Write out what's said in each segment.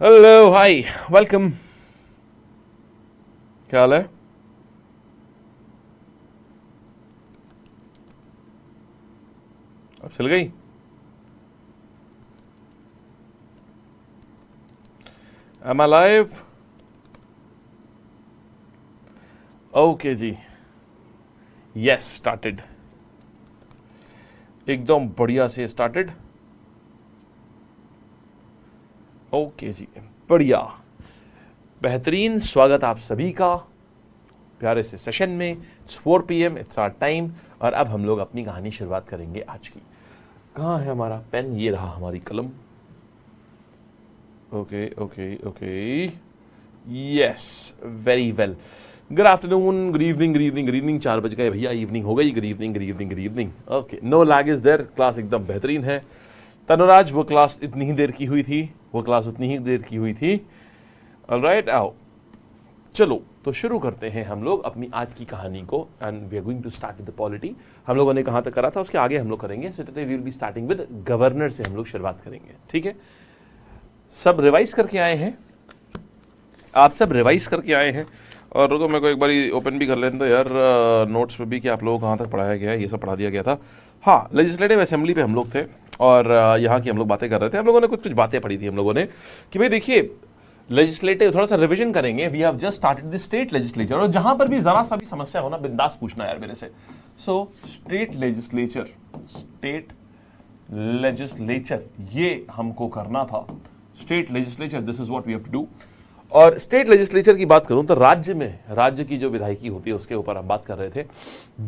Hello hi welcome. क्या हाल है? अब चल गई। एम आई लाइव? ओके जी, यस स्टार्टेड, एकदम बढ़िया से स्टार्टेड। ओके जी, बढ़िया, बेहतरीन स्वागत आप सभी का प्यारे से सेशन में। It's 4 PM, it's our time. और अब हम लोग अपनी कहानी शुरुआत करेंगे आज की। कहाँ है हमारा पेन? ये रहा हमारी कलम। Okay okay okay, yes, very well. Good afternoon, good evening, good evening, good evening. 4 बज गए भैया, इवनिंग हो गई। Good evening, good evening, good evening. Okay, no lag is there. Class एकदम बेहतरीन है। तनुराज, वो क्लास इतनी ही देर की हुई थी, वो क्लास उतनी ही देर की हुई थी। ऑलराइट, आओ चलो तो शुरू करते हैं हम लोग अपनी आज की कहानी को। And we are going to start with the polity. हम लोगों ने कहां तक करा था उसके आगे हम लोग करेंगे। So today we will be starting with governor से हम लोग शुरुआत करेंगे। ठीक है, सब रिवाइज करके आए हैं? आप सब रिवाइज करके आए हैं? और रुको मेरे को एक बार ओपन भी कर लेते तो यार नोट्स पे भी कि आप लोगों को कहाँ तक पढ़ाया गया है, ये सब पढ़ा दिया गया था। हाँ, लेजिस्लेटिव असेंबली पे हम लोग थे और यहाँ की हम लोग बातें कर रहे थे। हम लोगों ने कुछ कुछ बातें पढ़ी थी हम लोगों ने कि भाई देखिए, लेजिस्लेटिव थोड़ा सा रिवीजन करेंगे। We have just started the state legislature. और जहां पर भी जरा सा भी समस्या हो ना, बिंदास पूछना यार मेरे से। So state legislature, state legislature ये हमको करना था। State legislature, this is what we have to do. और स्टेट लेजिस्लेचर की बात करूं तो राज्य में, राज्य की जो विधायिकी होती है उसके ऊपर हम बात कर रहे थे।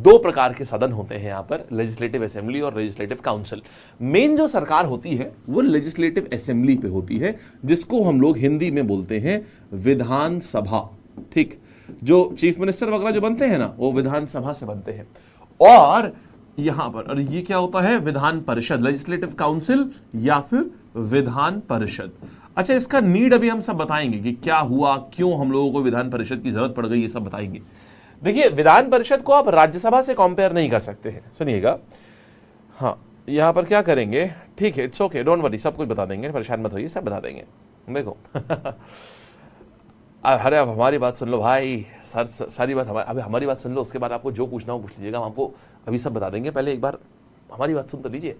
2 प्रकार के सदन होते हैं यहाँ पर, लेजिस्लेटिव असेंबली और लेजिस्लेटिव काउंसिल। मेन जो सरकार होती है वो लेजिस्लेटिव असेंबली पे होती है, जिसको हम लोग हिंदी में बोलते हैं विधानसभा। ठीक, जो चीफ मिनिस्टर वगैरह जो बनते हैं ना, वो विधानसभा से बनते हैं। और यहां पर, और ये क्या होता है? विधान परिषद, लेजिस्लेटिव काउंसिल या फिर विधान परिषद। अच्छा, इसका नीड अभी हम सब बताएंगे कि क्या हुआ, क्यों हम लोगों को विधान परिषद की जरूरत पड़ गई, ये सब बताएंगे। देखिए, विधान परिषद को आप राज्यसभा से कंपेयर नहीं कर सकते हैं, सुनिएगा। हाँ, यहां पर क्या करेंगे? ठीक है, इट्स ओके, डोंट वरी, सब कुछ बता देंगे, परेशान मत होइए, सब बता देंगे। देखो अरे अब हमारी बात सुन लो भाई, सारी बात अभी हमारी बात सुन लो, उसके बाद आपको जो पूछना हो पूछ लीजिएगा, हम आपको अभी सब बता देंगे। पहले एक बार हमारी बात सुन तो लीजिए।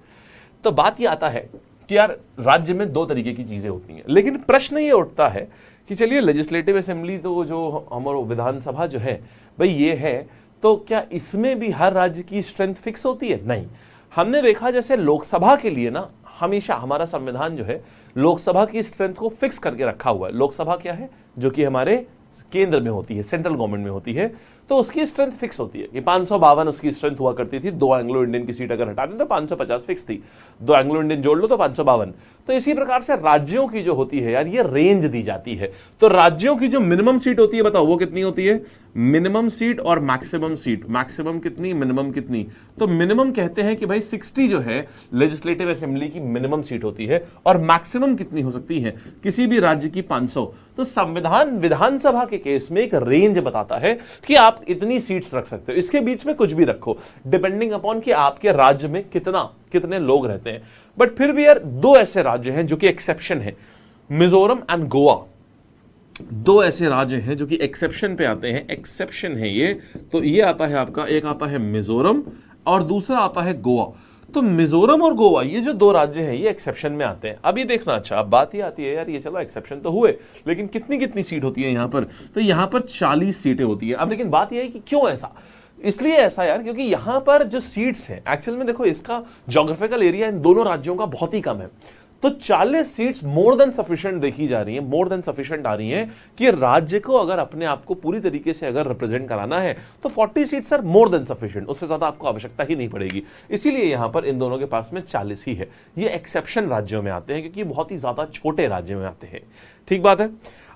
तो बात ये आता है कि यार राज्य में 2 तरीके की चीजें होती हैं, लेकिन प्रश्न ये उठता है कि चलिए लेजिस्लेटिव असेंबली तो जो हमारा विधानसभा जो है भाई ये है, तो क्या इसमें भी हर राज्य की स्ट्रेंथ फिक्स होती है? नहीं। हमने देखा जैसे लोकसभा के लिए ना, हमेशा हमारा संविधान जो है लोकसभा की स्ट्रेंथ को फिक्स करके रखा हुआ है। लोकसभा क्या है? जो कि हमारे केंद्र में होती है, सेंट्रल गवर्नमेंट में होती है, तो उसकी स्ट्रेंथ फिक्स होती है कि 552 उसकी स्ट्रेंथ हुआ करती थी। 2 एंग्लो इंडियन की सीट अगर हटा दें तो 550 फिक्स थी, 2 एंग्लो इंडियन जोड़ लो तो 552। तो इसी प्रकार से राज्यों की जो होती है यार, ये रेंज दी जाती है। तो राज्यों की जो मिनिमम सीट होती है, बताओ वो कितनी होती है? मिनिमम सीट और मैक्सिमम सीट। मैक्सिमम कितनी, मिनिमम कितनी? तो मिनिमम कहते हैं कि भाई 60 जो है लेजिस्लेटिव असेंबली की मिनिमम सीट होती है, और मैक्सिमम कितनी हो सकती है किसी भी राज्य की? 500। तो संविधान विधानसभा के केस में एक रेंज बताता है कि आप इतनी सीट्स रख सकते हो, इसके बीच में कुछ भी रखो, डिपेंडिंग अपॉन कि आपके राज्य में कितने लोग रहते हैं। बट फिर भी यार 2 ऐसे राज्य हैं जो कि एक्सेप्शन है, मिजोरम एंड गोवा। 2 ऐसे राज्य हैं जो कि एक्सेप्शन पे आते हैं, एक्सेप्शन है ये। तो ये आता है आपका, एक आता है मिजोरम और दूसरा आता है गोवा। तो मिजोरम और गोवा ये जो 2 राज्य हैं ये एक्सेप्शन में आते हैं। अब ये देखना, अच्छा अब बात ये आती है यार, ये चलो एक्सेप्शन तो हुए, लेकिन कितनी कितनी सीट होती है यहां पर? तो यहां पर 40 सीटें होती है। अब लेकिन बात यह है कि क्यों ऐसा? इसलिए ऐसा यार क्योंकि यहां पर जो सीट्स हैं एक्चुअल में, देखो इसका ज्योग्राफिकल एरिया इन दोनों राज्यों का बहुत ही कम है। तो 40 सीट्स मोर देन सफिशिएंट देखी जा रही है, मोर देन सफिशिएंट आ रही हैं कि राज्य को अगर अपने आप को पूरी तरीके से अगर रिप्रेजेंट कराना है तो 40 seats are more than sufficient, उससे ज्यादा आपको आवश्यकता ही नहीं पड़ेगी। इसीलिए यहां पर इन दोनों के पास में 40 ही है। ये एक्सेप्शन राज्यों में आते हैं क्योंकि बहुत ही ज्यादा छोटे राज्यों में आते हैं। ठीक बात है।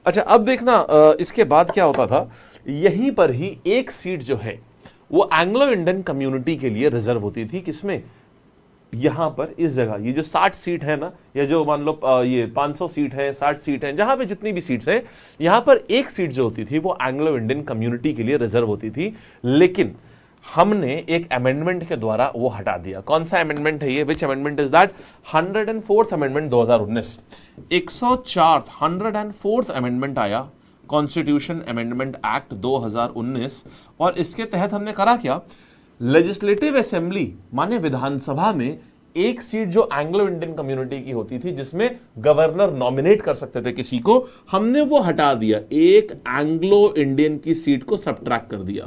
अच्छा अब देखना, इसके बाद क्या होता था, यहीं पर ही एक सीट जो है वो एंग्लो इंडियन कम्युनिटी के लिए रिजर्व होती थी। किसमें? यहां पर इस जगह, ये जो 60 सीट है ना, या जो मान लो ये 500 सीट है, 60 सीट है, जहां पे जितनी भी सीट्स हैं, यहां पर एक सीट जो होती थी वो एंग्लो इंडियन कम्युनिटी के लिए रिजर्व होती थी। लेकिन हमने एक अमेंडमेंट के द्वारा वो हटा दिया। कौन सा अमेंडमेंट है ये? विच amendment is that? 104th amendment 2019। 104th amendment आया कॉन्स्टिट्यूशन अमेंडमेंट एक्ट 2019, और इसके तहत हमने करा क्या? लेजिस्लेटिव असेंबली माने विधानसभा में एक सीट जो एंग्लो इंडियन कम्युनिटी की होती थी, जिसमें गवर्नर नॉमिनेट कर सकते थे किसी को, हमने वो हटा दिया। एक एंग्लो इंडियन की सीट को सबट्रैक्ट कर दिया।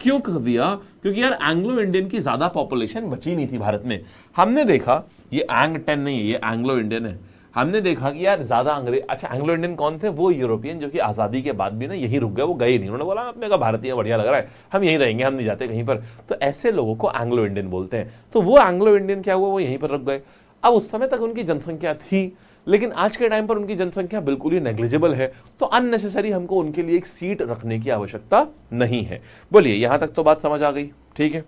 क्यों कर दिया? क्योंकि यार एंग्लो इंडियन की ज्यादा पॉपुलेशन बची नहीं थी भारत में। हमने देखा ये एंग 10 नहीं है, ये एंग्लो इंडियन है। हमने देखा कि यार ज्यादा अंग्रेज, अच्छा एंग्लो इंडियन कौन थे? वो यूरोपियन जो कि आजादी के बाद भी ना यही रुक गए, वो गए नहीं। उन्होंने बोला अपने का भारतीय बढ़िया लग रहा है, हम यहीं रहेंगे, हम नहीं जाते कहीं पर। तो ऐसे लोगों को एंग्लो इंडियन बोलते हैं। तो वो एंग्लो इंडियन क्या हुआ? वो यहीं पर रुक गए। अब उस समय तक उनकी जनसंख्या थी, लेकिन आज के टाइम पर उनकी जनसंख्या बिल्कुल ही नेग्लिजिबल है। तो अननेसेसरी हमको उनके लिए एक सीट रखने की आवश्यकता नहीं है। बोलिए, यहां तक तो बात समझ आ गई? ठीक है,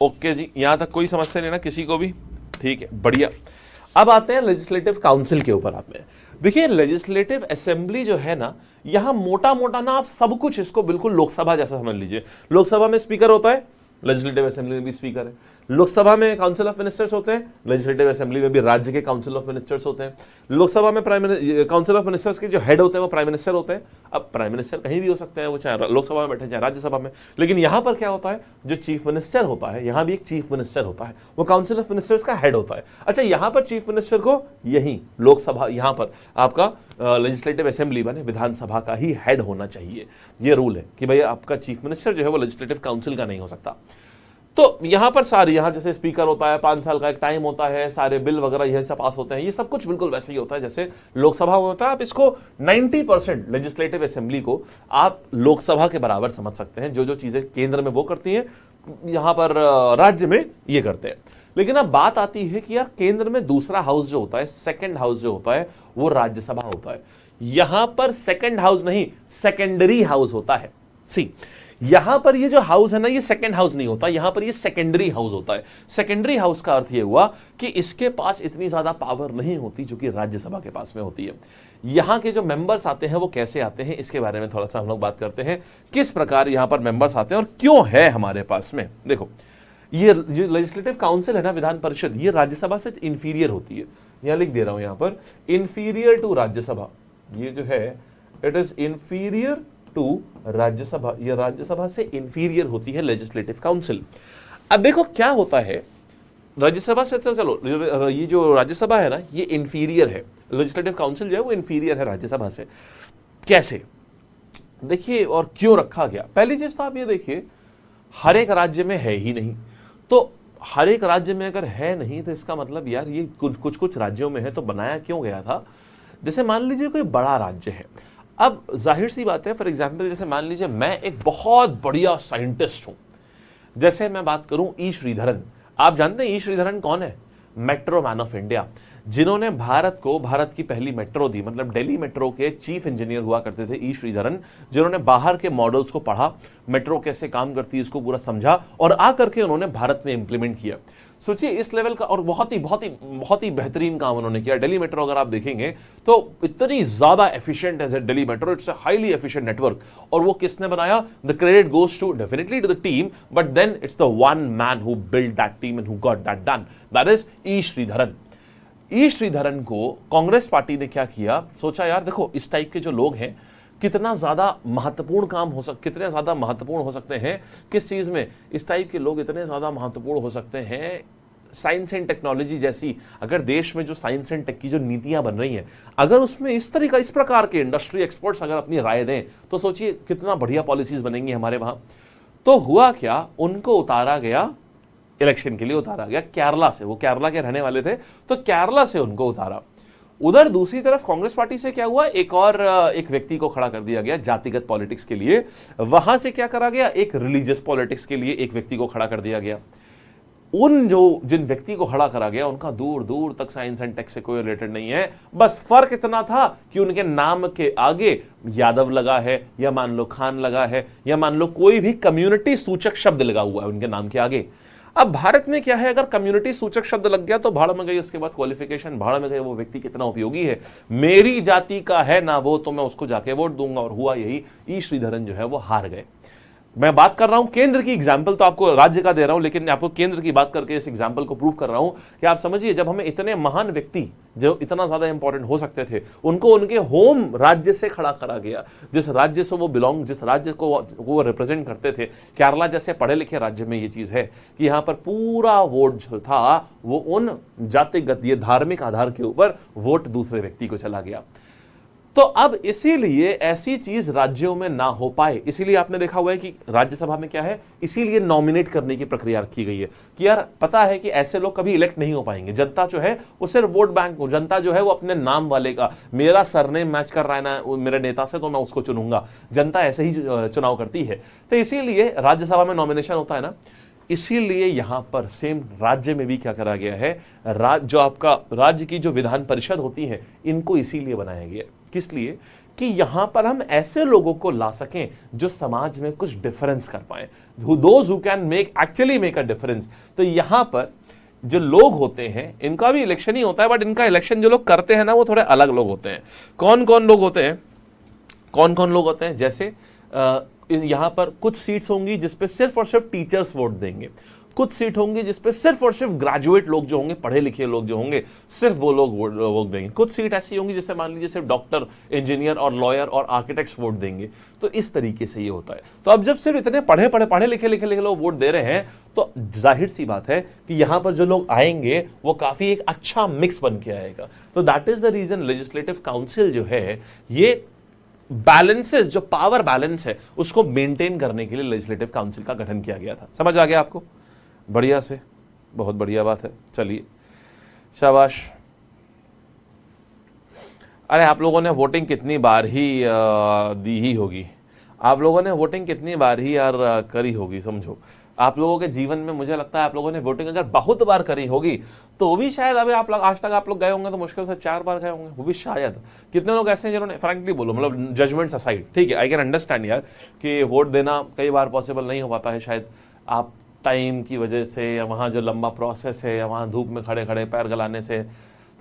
ओके जी, यहां तक कोई समस्या नहीं ना किसी को भी? ठीक है, बढ़िया। अब आते हैं लेजिस्लेटिव काउंसिल के ऊपर। आप में देखिए, लेजिस्लेटिव असेंबली जो है ना, यहां मोटा मोटा ना आप सब कुछ इसको बिल्कुल लोकसभा जैसा समझ लीजिए। लोकसभा में स्पीकर होता है, लेजिस्लेटिव असेंबली में भी स्पीकर है। लोकसभा में काउंसिल ऑफ मिनिस्टर्स होते हैं, लेजिस्लेटिव असेंबली में भी राज्य के काउंसिल ऑफ मिनिस्टर्स होते हैं। लोकसभा में काउंसिल ऑफ मिनिस्टर्स के जो हेड होते हैं वो प्राइम मिनिस्टर होते हैं। अब प्राइम मिनिस्टर कहीं भी हो सकते हैं, वो चाहे लोकसभा में बैठे चाहे राज्यसभा में। लेकिन यहां पर क्या होता है? जो चीफ मिनिस्टर होता है, यहां भी एक चीफ मिनिस्टर होता है, वो काउंसिल ऑफ मिनिस्टर्स का हेड होता है। अच्छा, यहां पर चीफ मिनिस्टर को यही लोकसभा, यहां पर आपका लेजिस्लेटिव असेंबली बने विधानसभा का ही हेड होना चाहिए। ये रूल है कि भाई आपका चीफ मिनिस्टर जो है वो लेजिस्लेटिव काउंसिल का नहीं हो सकता। तो यहां पर सारे, यहां जैसे स्पीकर होता है, 5 साल का एक टाइम होता है, सारे बिल वगैरह यह सब पास होते हैं, ये सब कुछ बिल्कुल वैसे ही होता है जैसे लोकसभा होता है। आप इसको 90% लेजिस्लेटिव असेंबली को आप लोकसभा के बराबर समझ सकते हैं। जो जो चीजें केंद्र में वो करती हैं, यहां पर राज्य में ये करते हैं। लेकिन अब बात आती है कि यार केंद्र में दूसरा हाउस जो होता है, सेकेंड हाउस जो होता है, वो राज्यसभा होता है। यहां पर सेकेंड हाउस नहीं, सेकेंडरी हाउस होता है। सी, यहां पर ये जो हाउस है ना, ये सेकंड हाउस नहीं होता, यहां पर ये सेकेंडरी हाउस होता है। सेकेंडरी हाउस का अर्थ ये हुआ कि इसके पास इतनी ज्यादा पावर नहीं होती जो कि राज्यसभा के पास में होती है। यहां के जो मेंबर्स आते हैं वो कैसे आते हैं, इसके बारे में थोड़ा सा हम लोग बात करते हैं। किस प्रकार यहां पर मेंबर्स आते हैं और क्यों है हमारे पास में। देखो, ये जो लेजिस्लेटिव काउंसिल है ना, विधान परिषद, ये राज्यसभा से इंफीरियर होती है। यहां लिख दे रहा हूं, यहां पर इंफीरियर टू राज्यसभा। ये जो है it is inferior to Rajya Sabha, ये राज्यसभा से इंफीरियर होती है लेजिस्लेटिव काउंसिल। अब देखो क्या होता है, राज्यसभा से तो चलो, ये जो राज्यसभा है ना, ये इंफीरियर है, लेजिस्लेटिव काउंसिल जो है वो इंफीरियर है राज्यसभा से। कैसे देखिए, और क्यों रखा गया? पहली चीज तो आप ये देखिए, हर एक राज्य में है ही नहीं। तो हर एक राज्य में अगर है नहीं तो इसका मतलब यार ये कुछ राज्यों में है, तो बनाया क्यों गया था? जैसे मान लीजिए कोई बड़ा राज्य है, अब जाहिर सी बात है, फॉर एग्जाम्पल जैसे मान लीजिए मैं एक बहुत बढ़िया साइंटिस्ट हूं, जैसे मैं बात करूं ई श्रीधरन। आप जानते हैं ई श्रीधरन कौन है? मेट्रो मैन ऑफ इंडिया, जिन्होंने भारत को भारत की पहली मेट्रो दी, मतलब दिल्ली मेट्रो के चीफ इंजीनियर हुआ करते थे ई श्रीधरन, जिन्होंने बाहर के मॉडल्स को पढ़ा, मेट्रो कैसे काम करती है इसको पूरा समझा, और आकर के उन्होंने भारत में इंप्लीमेंट किया। सोचिए इस लेवल का, और बहुत ही बेहतरीन काम उन्होंने किया। दिल्ली मेट्रो अगर आप देखेंगे तो इतनी ज्यादा एफिशिएंट है Delhi metro, it's a highly efficient network. और वो किसने बनाया? The credit goes to definitely to the team, but then it's the one man who build that team and who got that done, that is E Sreedharan. E Sreedharan को Congress party ने क्या किया, सोचा यार देखो इस टाइप के जो लोग हैं कितना ज्यादा महत्वपूर्ण काम हो कितने ज्यादा महत्वपूर्ण हो सकते हैं किस चीज में, इस टाइप के लोग इतने ज्यादा महत्वपूर्ण हो सकते हैं साइंस एंड टेक्नोलॉजी जैसी। अगर देश में जो साइंस एंड टेक की जो नीतियां बन रही हैं, अगर उसमें इस प्रकार के इंडस्ट्री एक्सपर्ट्स अगर अपनी राय दें, तो सोचिए कितना बढ़िया पॉलिसीज बनेंगी हमारे वहां। तो हुआ क्या, उनको उतारा गया, इलेक्शन के लिए उतारा गया केरला से। वो केरला के रहने वाले थे, तो केरला से उनको उतारा। उधर दूसरी तरफ कांग्रेस पार्टी से क्या हुआ, एक व्यक्ति को खड़ा कर दिया गया जातिगत पॉलिटिक्स के लिए। वहां से क्या करा गया, एक रिलीजियस पॉलिटिक्स के लिए एक व्यक्ति को खड़ा कर दिया गया। जिन व्यक्ति को खड़ा करा गया उनका दूर दूर तक साइंस एंड टेक से कोई रिलेटेड नहीं है। बस फर्क इतना था कि उनके नाम के आगे यादव लगा है, या मान लो खान लगा है, या मान लो कोई भी कम्युनिटी सूचक शब्द लगा हुआ है उनके नाम के आगे। अब भारत में क्या है, अगर कम्युनिटी सूचक शब्द लग गया तो भाड़ में गई, उसके बाद क्वालिफिकेशन भाड़ में गई, वो व्यक्ति कितना उपयोगी है, मेरी जाति का है ना वो, तो मैं उसको जाके वोट दूंगा। और हुआ यही, ई श्रीधरन जो है वो हार गए। मैं बात कर रहा हूं केंद्र की, एग्जाम्पल तो आपको राज्य का दे रहा हूं, लेकिन आपको केंद्र की बात करके इस एग्जाम्पल को प्रूव कर रहा हूं कि आप समझिए, जब हमें इतने महान व्यक्ति जो इतना ज्यादा इंपॉर्टेंट हो सकते थे, उनको उनके होम राज्य से खड़ा करा गया, जिस राज्य से वो जिस राज्य को वो रिप्रेजेंट करते थे। केरला जैसे पढ़े लिखे राज्य में ये चीज है कि यहां पर पूरा वोट जो था वो उन जातिगत, ये धार्मिक आधार के ऊपर वोट दूसरे व्यक्ति को चला गया। तो अब इसीलिए ऐसी चीज राज्यों में ना हो पाए, इसीलिए आपने देखा हुआ है कि राज्यसभा में क्या है, इसीलिए नॉमिनेट करने की प्रक्रिया रखी गई है कि यार पता है कि ऐसे लोग कभी इलेक्ट नहीं हो पाएंगे। जनता जो है वो सिर्फ वोट बैंक, जनता जो है वो अपने नाम वाले का, मेरा सरनेम मैच कर रहा है ना मेरे नेता से तो मैं उसको चुनूंगा, जनता ऐसे ही चुनाव करती है। तो इसीलिए राज्यसभा में नॉमिनेशन होता है ना, इसीलिए यहां पर सेम राज्य में भी क्या करा गया है, जो आपका राज्य की जो विधान परिषद होती है, इनको इसीलिए बनाया गया। किस लिए? कि यहां पर हम ऐसे लोगों को ला सकें जो समाज में कुछ डिफरेंस कर पाए, those who can actually make a difference. तो यहां पर जो लोग होते हैं, इनका भी इलेक्शन ही होता है, बट इनका इलेक्शन जो लोग करते हैं ना, वो थोड़े अलग लोग होते हैं। कौन कौन लोग होते हैं? कौन कौन लोग होते हैं? जैसे यहां पर कुछ सीट्स होंगी जिसपे सिर्फ और सिर्फ टीचर्स वोट देंगे, कुछ सीट होंगी जिसपे सिर्फ और सिर्फ ग्रेजुएट लोग जो होंगे, पढ़े लिखे लोग जो होंगे, सिर्फ वो लोग वोट देंगे। कुछ सीट ऐसी होंगी जिससे मान लीजिए सिर्फ डॉक्टर, इंजीनियर और लॉयर और आर्किटेक्ट्स वोट देंगे। तो इस तरीके से ये होता है। तो अब जब सिर्फ इतने पढ़े लिखे लोग वोट दे रहे हैं, तो जाहिर सी बात है कि यहां पर जो लोग आएंगे वो काफी एक अच्छा मिक्स बन के आएगा। तो that is the reason legislative council जो है, ये बैलेंसेस, जो पावर बैलेंस है उसको मेंटेन करने के लिए लेजिस्लेटिव काउंसिल का गठन किया गया था। समझ आ गया आपको? बढ़िया से, बहुत बढ़िया बात है। चलिए, शाबाश। अरे आप लोगों ने वोटिंग कितनी बार ही दी ही होगी, आप लोगों ने वोटिंग कितनी बार ही यार करी होगी। समझो, आप लोगों के जीवन में मुझे लगता है आप लोगों ने वोटिंग अगर बहुत बार करी होगी तो भी शायद अभी आप लोग आज तक आप लोग गए होंगे तो मुश्किल से 4 बार गए होंगे, वो भी शायद। कितने लोग ऐसे हैं जिन्होंने, फ्रैंकली बोलो, मतलब जजमेंट्स असाइड, ठीक है, आई कैन अंडरस्टैंड यार कि वोट देना कई बार पॉसिबल नहीं हो पाता है, शायद आप टाइम की वजह से, या वहाँ जो लंबा प्रोसेस है, या वहाँ धूप में खड़े खड़े पैर गलाने से।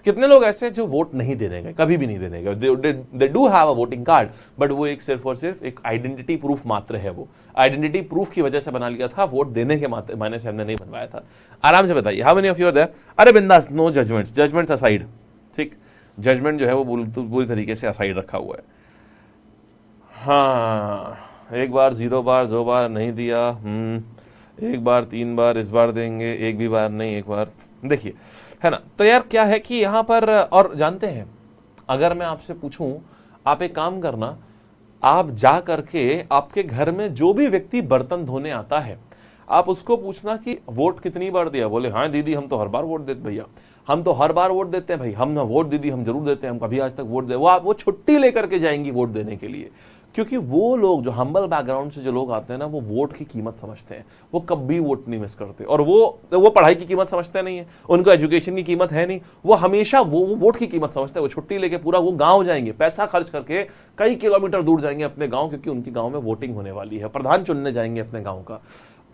कितने लोग ऐसे जो वोट नहीं देने गए, कभी भी नहीं देने गए, दे do have a voting card, but वो एक सिर्फ और सिर्फ एक आइडेंटिटी प्रूफ मात्र है। वो आइडेंटिटी प्रूफ की वजह से बना लिया था, वोट देने के मायने से हमने नहीं बनवाया था। आराम से बताइए, how many of you are there? अरे बिंदास, नो जजमेंट्स, जजमेंट्स असाइड, ठीक, जजमेंट जो है वो पूरी तरीके से असाइड रखा हुआ है। हाँ, 1 बार, 0 बार, 2 बार नहीं दिया, 1 बार, 3 बार, इस बार देंगे, 1 भी बार नहीं, 1 बार। देखिए, है ना। तो यार क्या है कि यहां पर, और जानते हैं, अगर मैं आपसे पूछूं, आप एक काम करना, आप जा करके आपके घर में जो भी व्यक्ति बर्तन धोने आता है, आप उसको पूछना कि वोट कितनी बार दिया। बोले हाँ दीदी हम तो हर बार वोट देते, भैया हम तो हर बार वोट देते हैं भाई, हम ना वोट दीदी हम जरूर देते हैं, हम कभी आज तक वोट दे। वो छुट्टी लेकर के जाएंगी वोट देने के लिए, क्योंकि वो लोग जो हम्बल बैकग्राउंड से जो लोग आते हैं ना, वो वोट की कीमत समझते हैं, वो कभी वोट नहीं मिस करते। और वो पढ़ाई की कीमत समझते नहीं है, उनको एजुकेशन की कीमत है नहीं, वो हमेशा वो वोट की कीमत समझते हैं। वो छुट्टी लेके पूरा वो गांव जाएंगे, पैसा खर्च करके कई किलोमीटर दूर जाएंगे अपने गांव, क्योंकि उनके गांव में वोटिंग होने वाली है, प्रधान चुनने जाएंगे अपने गांव का।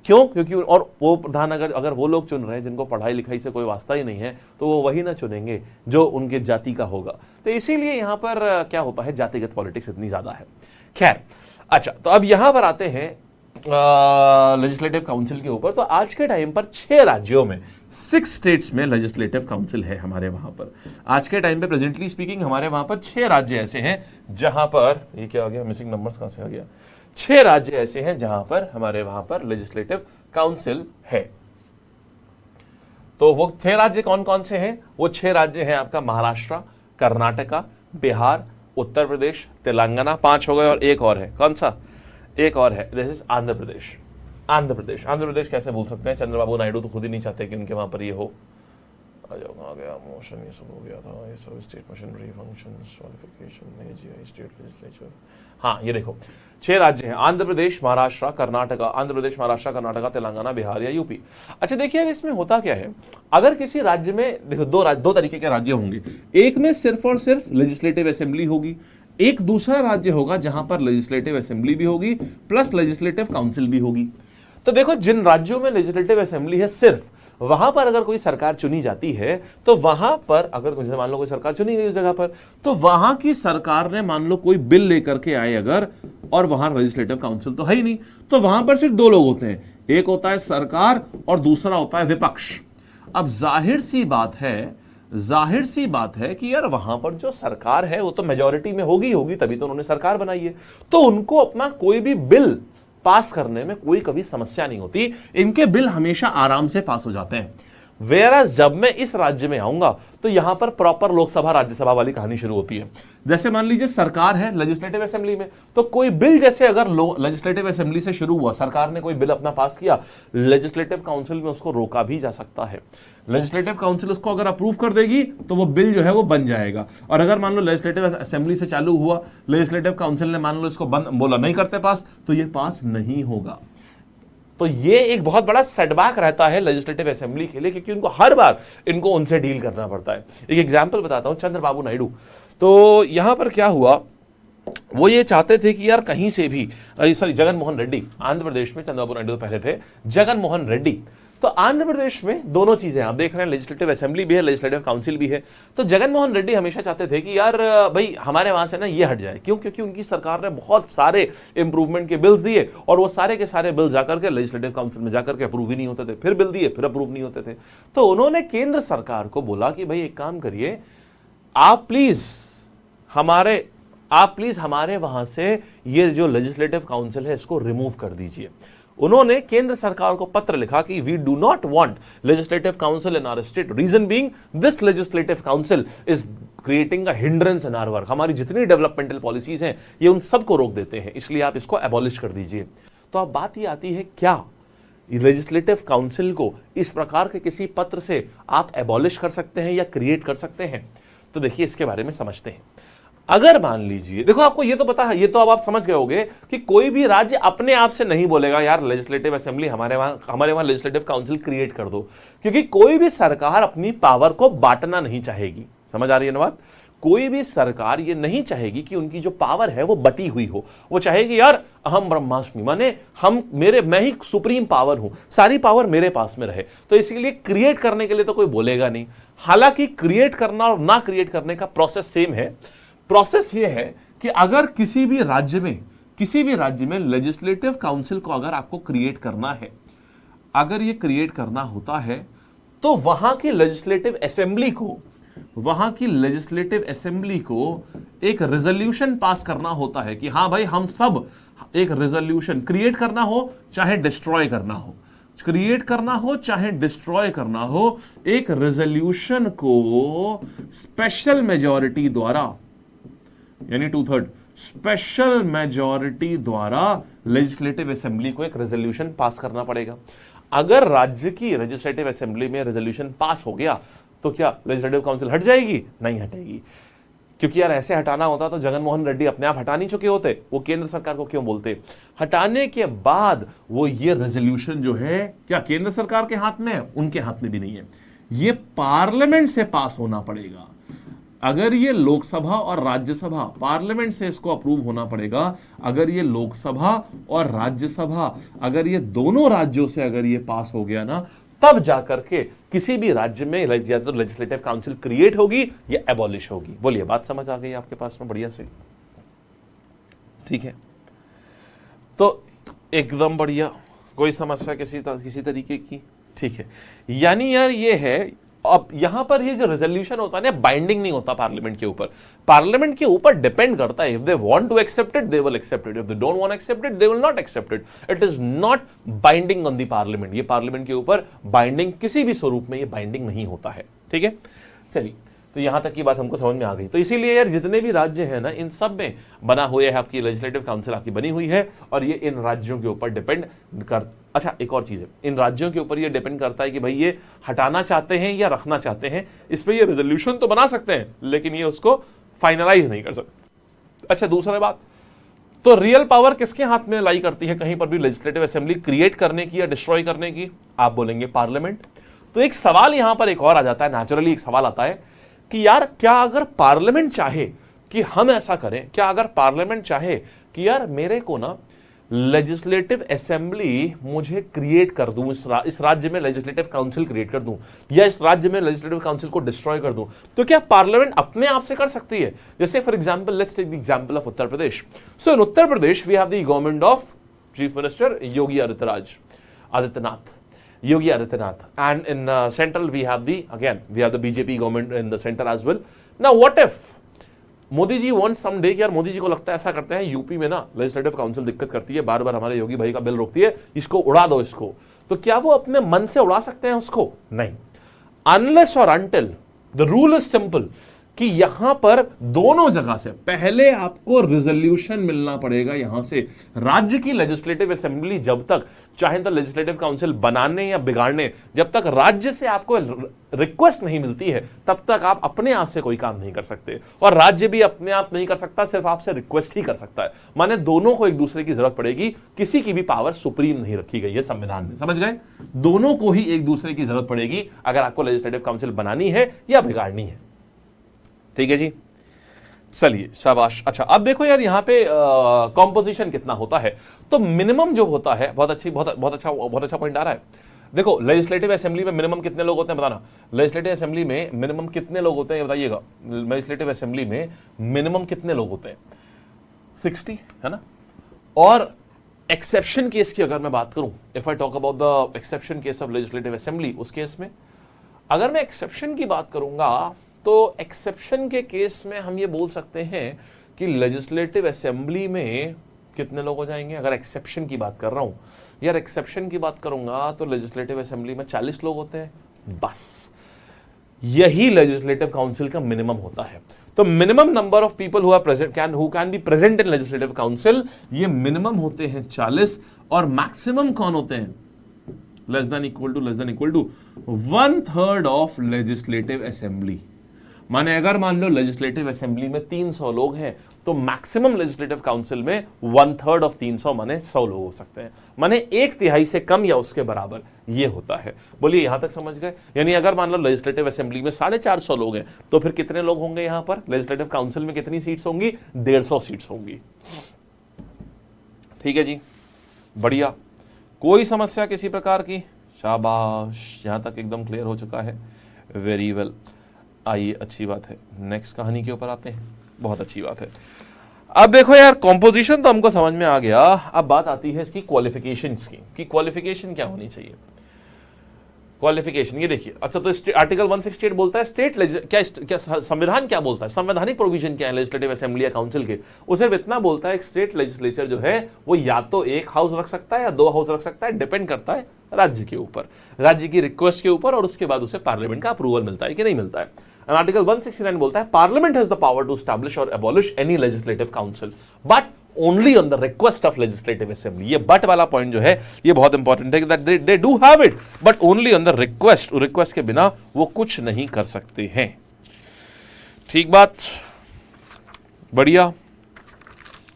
क्यों? क्योंकि और वो प्रधान अगर वो लोग चुन रहे हैं जिनको पढ़ाई लिखाई से कोई वास्ता ही नहीं है, तो वो वही ना चुनेंगे जो उनके जाति का होगा। तो इसीलिए यहां पर क्या होता है, जातिगत पॉलिटिक्स इतनी ज्यादा है। खैर, अच्छा, तो अब यहां पर आते हैं लेजिस्लेटिव काउंसिल के ऊपर। तो आज के टाइम पर 6 राज्यों में, 6 स्टेट्स में लेजिस्लेटिव काउंसिल है हमारे वहां पर। आज के टाइम पे प्रेजेंटली स्पीकिंग हमारे वहां पर 6 राज्य ऐसे हैं जहां पर, ये क्या आ गया, मिसिंग नंबर्स कहां से आ गया, 6 राज्य ऐसे हैं जहां पर हमारे वहां पर लेजिस्लेटिव काउंसिल है। तो वो 6 राज्य कौन कौन से हैं? वो 6 राज्य हैं आपका महाराष्ट्र, कर्नाटका, बिहार, उत्तर प्रदेश, तेलंगाना। 5 हो गए, और एक और है, कौन सा? एक और है, दिस इज आंध्र प्रदेश। आंध्र प्रदेश, आंध्र प्रदेश कैसे भूल सकते हैं? चंद्रबाबू नायडू तो खुद ही नहीं चाहते कि उनके वहां पर ये हो। आ गया मोशन, ये सब हो गया था, ये सब state machinery functions, qualification, AGI, state legislature. हाँ, ये देखो 6 राज्य हैं, आंध्र प्रदेश, महाराष्ट्र, कर्नाटका, आंध्र प्रदेश, महाराष्ट्र, कर्नाटका, तेलंगाना, बिहार या यूपी। अच्छा देखिए, इसमें होता क्या है, अगर किसी राज्य में, देखो दो तरीके के राज्य होंगे, एक में सिर्फ और सिर्फ लेजिस्लेटिव असेंबली होगी, एक दूसरा राज्य होगा जहां पर लेजिस्लेटिव असेंबली भी होगी प्लस लेजिस्लेटिव काउंसिल भी होगी। तो देखो, जिन राज्यों में लेजिस्लेटिव असेंबली है सिर्फ, वहां पर अगर कोई सरकार चुनी जाती है, तो वहां पर अगर मान लो कोई सरकार चुनी गई उस जगह पर, तो वहां की सरकार ने मान लो कोई बिल लेकर के आए अगर, और वहां लेजिस्लेटिव काउंसिल तो है ही नहीं, तो वहां पर सिर्फ दो लोग होते हैं, एक होता है सरकार और दूसरा होता है विपक्ष। अब जाहिर सी बात है कि यार वहां पर जो सरकार है वो तो मेजॉरिटी में होगी, तभी तो उन्होंने सरकार बनाई है, तो उनको अपना कोई भी बिल पास करने में कोई कभी समस्या नहीं होती, इनके बिल हमेशा आराम से पास हो जाते हैं। वेराज जब मैं इस राज्य में आऊंगा तो यहां पर प्रॉपर लोकसभा राज्यसभा वाली कहानी शुरू होती है। जैसे मान लीजिए सरकार है लेजिस्लेटिव असेंबली में, तो कोई बिल जैसे अगर लेजिस्लेटिव असेंबली से शुरू हुआ, सरकार ने कोई बिल अपना पास किया, लेजिस्लेटिव काउंसिल में उसको रोका भी जा सकता है। लेजिस्लेटिव काउंसिल उसको अगर अप्रूव कर देगी तो वो बिल जो है वो बन जाएगा। और अगर मान लो लेजिस्लेटिव असेंबली से चालू हुआ, लेजिस्लेटिव काउंसिल ने मान लो इसको बोला नहीं करते पास, तो ये पास नहीं होगा। तो ये एक बहुत बड़ा सेटबैक रहता है लेजिस्लेटिव असेंबली के लिए, क्योंकि उनको हर बार उनसे डील करना पड़ता है। एक एग्जांपल बताता हूं, चंद्रबाबू नायडू, तो यहां पर क्या हुआ, वो ये चाहते थे कि यार कहीं से भी, जगन मोहन रेड्डी, आंध्र प्रदेश में चंद्रबाबू नायडू पहले थे, जगन मोहन रेड्डी, तो आंध्र प्रदेश में दोनों चीजें आप देख रहे हैं, लेजिस्लेटिव असेंबली भी है, लेजिस्लेटिव काउंसिल भी है। तो जगन मोहन रेड्डी हमेशा चाहते थे कि यार भाई हमारे वहां से ना ये हट जाए, क्यों? क्योंकि उनकी सरकार ने बहुत सारे इंप्रूवमेंट के बिल्स दिए और वो सारे के सारे बिल जाकर के लेजिस्लेटिव काउंसिल में जाकर के अप्रूव ही नहीं होते थे, फिर बिल दिए फिर अप्रूव नहीं होते थे। तो उन्होंने केंद्र सरकार को बोला कि भाई एक काम करिए, आप प्लीज हमारे वहां से ये जो लेजिस्लेटिव काउंसिल है इसको रिमूव कर दीजिए। उन्होंने केंद्र सरकार को पत्र लिखा कि we do not want legislative council in our state, reason being this legislative council is creating a hindrance in our work. हमारी जितनी डेवलपमेंटल पॉलिसीज हैं ये उन सबको रोक देते हैं, इसलिए आप इसको एबॉलिश कर दीजिए। तो अब बात ये आती है, क्या लेजिस्लेटिव काउंसिल को इस प्रकार के किसी पत्र से आप एबॉलिश कर सकते हैं या क्रिएट कर सकते हैं? तो देखिए इसके बारे में समझते हैं। अगर मान लीजिए, देखो आपको ये तो पता है, ये तो अब आप समझ गए होंगे कि कोई भी राज्य अपने आप से नहीं बोलेगा यार लेजिस्लेटिव असेंबली हमारे वहां लेजिस्लेटिव काउंसिल क्रिएट कर दो, क्योंकि कोई भी सरकार अपनी पावर को बांटना नहीं चाहेगी। समझ आ रही है ना बात? कोई भी सरकार ये नहीं चाहेगी कि उनकी जो पावर है वो बटी हुई हो, वो चाहेगी यार अहम ब्रह्मास्मि, माने मैं ही सुप्रीम पावर हूं, सारी पावर मेरे पास में रहे। तो इसीलिए क्रिएट करने के लिए तो कोई बोलेगा नहीं। हालांकि क्रिएट करना और ना क्रिएट करने का प्रोसेस सेम है। प्रोसेस ये है कि अगर किसी भी राज्य में लेजिस्लेटिव काउंसिल को अगर आपको क्रिएट करना है, अगर ये क्रिएट करना होता है तो वहां की लेजिस्लेटिव असेंबली को एक रेजोल्यूशन पास करना होता है कि हां भाई हम सब एक रेजोल्यूशन क्रिएट करना हो चाहे डिस्ट्रॉय करना हो, एक रेजोल्यूशन को स्पेशल मेजॉरिटी द्वारा, यानी 2/3 स्पेशल मेजॉरिटी द्वारा लेजिस्लेटिव असेंबली को एक रेजोल्यूशन पास करना पड़ेगा। अगर राज्य की लेजिस्लेटिव असेंबली में रेजोल्यूशन पास हो गया तो क्या लेजिस्लेटिव काउंसिल हट जाएगी? नहीं हटेगी, क्योंकि यार ऐसे हटाना होता तो जगन मोहन रेड्डी अपने आप हटा नहीं चुके होते, वो केंद्र सरकार को क्यों बोलते? हटाने के बाद वो ये रेजोल्यूशन जो है क्या केंद्र सरकार के हाथ में है? उनके हाथ में भी नहीं है, ये पार्लियामेंट से पास होना पड़ेगा। अगर ये लोकसभा और राज्यसभा, पार्लियामेंट से इसको अप्रूव होना पड़ेगा। अगर ये लोकसभा और राज्यसभा, अगर ये दोनों राज्यों से अगर ये पास हो गया ना, तब जाकर के किसी भी राज्य में या तो लेजिस्लेटिव काउंसिल क्रिएट होगी या एबॉलिश होगी। बोलिए, बात समझ आ गई आपके पास में? बढ़िया से, ठीक है। तो एकदम बढ़िया, कोई समस्या किसी तरीके की? ठीक है। यानी यार ये है, अब यहां पर ये जो रेजोल्यूशन होता है ना, बाइंडिंग नहीं होता पार्लियामेंट के ऊपर। पार्लियामेंट के ऊपर डिपेंड करता है, if they want to accept it they will accept it, if they don't want accept it they will not accept it. It is not binding on the parliament. ये parliament के ऊपर binding किसी भी स्वरूप में ये बाइंडिंग नहीं होता है, ठीक है। चलिए, तो यहां तक की बात हमको समझ में आ गई। तो इसीलिए यार जितने भी राज्य हैं ना, इन सब में बना हुए है आपकी लेजिस्लेटिव काउंसिल आपकी बनी हुई है, और ये इन राज्यों के ऊपर डिपेंड कर, अच्छा एक और चीज है, इन राज्यों के ऊपर ये डिपेंड करता है कि भाई ये हटाना चाहते हैं या रखना चाहते हैं। इस पे ये रेजोल्यूशन तो बना सकते हैं लेकिन ये उसको फाइनलाइज नहीं कर सकते। अच्छा, दूसरी बात, तो रियल पावर किसके हाथ में लाई करती है कहीं पर भी लेजिस्लेटिव असेंबली क्रिएट करने की या डिस्ट्रॉय करने की? आप बोलेंगे पार्लियामेंट। तो एक सवाल यहां पर एक और आ जाता है, नेचुरली एक सवाल आता है कि यार क्या अगर पार्लियामेंट चाहे कि हम ऐसा करें, क्या अगर पार्लियामेंट चाहे कि यार मेरे को ना लेजिस्लेटिव असेंबली मुझे क्रिएट कर दूं, इस राज्य में लेजिस्लेटिव काउंसिल क्रिएट कर दूं, या इस राज्य में लेजिस्लेटिव काउंसिल को डिस्ट्रॉय कर दूं, तो क्या पार्लियामेंट अपने आप से कर सकती है? जैसे for example, let's take the example of Uttar Pradesh. So in Uttar Pradesh we have the government of chief minister Yogi Adityanath, and in central we have the BJP government in the center as well. Now what if Modi ji want some day कि यार मोदी जी को लगता है ऐसा करते हैं, UP में ना लेजिस्लेटिव काउंसिल दिक्कत करती है, बार बार हमारे योगी भाई का बिल रोकती है, इसको उड़ा दो इसको. तो क्या वो अपने मन से उड़ा सकते हैं उसको? नहीं. अनलेस और until the rule is simple कि यहां पर दोनों जगह से पहले आपको रिजोल्यूशन मिलना पड़ेगा यहां से. राज्य की लेजिस्लेटिव असेंबली जब तक, चाहे तो लेजिस्लेटिव काउंसिल बनाने या बिगाड़ने, जब तक राज्य से आपको रिक्वेस्ट नहीं मिलती है तब तक आप अपने आप से कोई काम नहीं कर सकते. और राज्य भी अपने आप नहीं कर सकता, सिर्फ आपसे रिक्वेस्ट ही कर सकता है. माने दोनों को एक दूसरे की जरूरत पड़ेगी, किसी की भी पावर सुप्रीम नहीं रखी गई है संविधान में. समझ गए? दोनों को ही एक दूसरे की जरूरत पड़ेगी अगर आपको लेजिस्लेटिव काउंसिल बनानी है या बिगाड़नी है. ठीक है जी, चलिए शाबाश. अच्छा, अब देखो यार यहाँ पे कॉम्पोजिशन कितना होता है. तो मिनिमम जो होता है, बहुत अच्छा पॉइंट आ रहा है. देखो लेजिस्लेटिव असेंबली में मिनिमम कितने लोग होते हैं बताना. लेजिस्लेटिव असेंबली में मिनिमम कितने लोग होते हैं बताइएगा. लेजिस्लेटिव असेंबली में मिनिमम कितने लोग होते हैं? 60 है ना. और एक्सेप्शन केस की अगर मैं बात करूं, if I talk about the exception case of legislative assembly, उस केस में अगर मैं एक्सेप्शन की बात करूंगा तो एक्सेप्शन के केस में हम ये बोल सकते हैं कि लेजिस्लेटिव असेंबली में कितने लोग हो जाएंगे. अगर एक्सेप्शन की बात कर रहा हूं यार, एक्सेप्शन की बात करूंगा तो लेजिस्लेटिव असेंबली में 40 लोग होते हैं बस. यही लेजिस्लेटिव काउंसिल का मिनिमम होता है. तो minimum number of people who can be present in legislative council, ये मिनिमम होते हैं 40. और मैक्सिमम कौन होते हैं? Less than equal to 1/3 of legislative assembly. माने अगर मान लो लेजिस्लेटिव असेंबली में 300 लोग हैं तो मैक्सिमम लेजिस्लेटिव काउंसिल में 1/3 ऑफ 300 माने 100 लोग हो सकते हैं. माने 1/3 से कम या उसके बराबर ये होता है. बोलिए यहां तक समझ गए? यानी अगर मान लो लेजिस्लेटिव असेंबली में 450 लोग हैं तो फिर कितने लोग होंगे यहां पर? लेजिस्लेटिव काउंसिल में कितनी सीट्स होंगी? 150 सीट्स होंगी. ठीक है जी, बढ़िया. कोई समस्या किसी प्रकार की? शाबाश, यहां तक एकदम क्लियर हो चुका है. Very well. आइए, अच्छी बात है, नेक्स्ट कहानी के ऊपर आते हैं. बहुत अच्छी बात है. अब देखो यार, कॉम्पोजिशन तो हमको समझ में आ गया. अब बात आती है इसकी क्वालिफिकेशंस की, कि क्वालिफिकेशन क्या होनी चाहिए. क्वालिफिकेशन ये देखिए. अच्छा, तो आर्टिकल 168 बोलता है स्टेट क्या संविधान क्या बोलता है, संवैधानिक प्रोविजन क्या है लेजिस्लेटिव असेंबली या काउंसिल के. वो सिर्फ इतना बोलता है स्टेट लेजिस्लेचर जो है वो या तो एक हाउस रख सकता है या 2 हाउस रख सकता है, डिपेंड करता है राज्य के ऊपर, राज्य की रिक्वेस्ट के ऊपर, और उसके बाद उसे पार्लियामेंट का अप्रूवल मिलता है कि नहीं मिलता है. आर्टिकल 169 बोलता है parliament has the power to establish और abolish any legislative council but only on the request of legislative assembly. ये बट वाला पॉइंट जो है ये बहुत इंपॉर्टेंट है, that they do have it but only on the request. Request के बिना वो कुछ नहीं कर सकते हैं. ठीक बात, बढ़िया,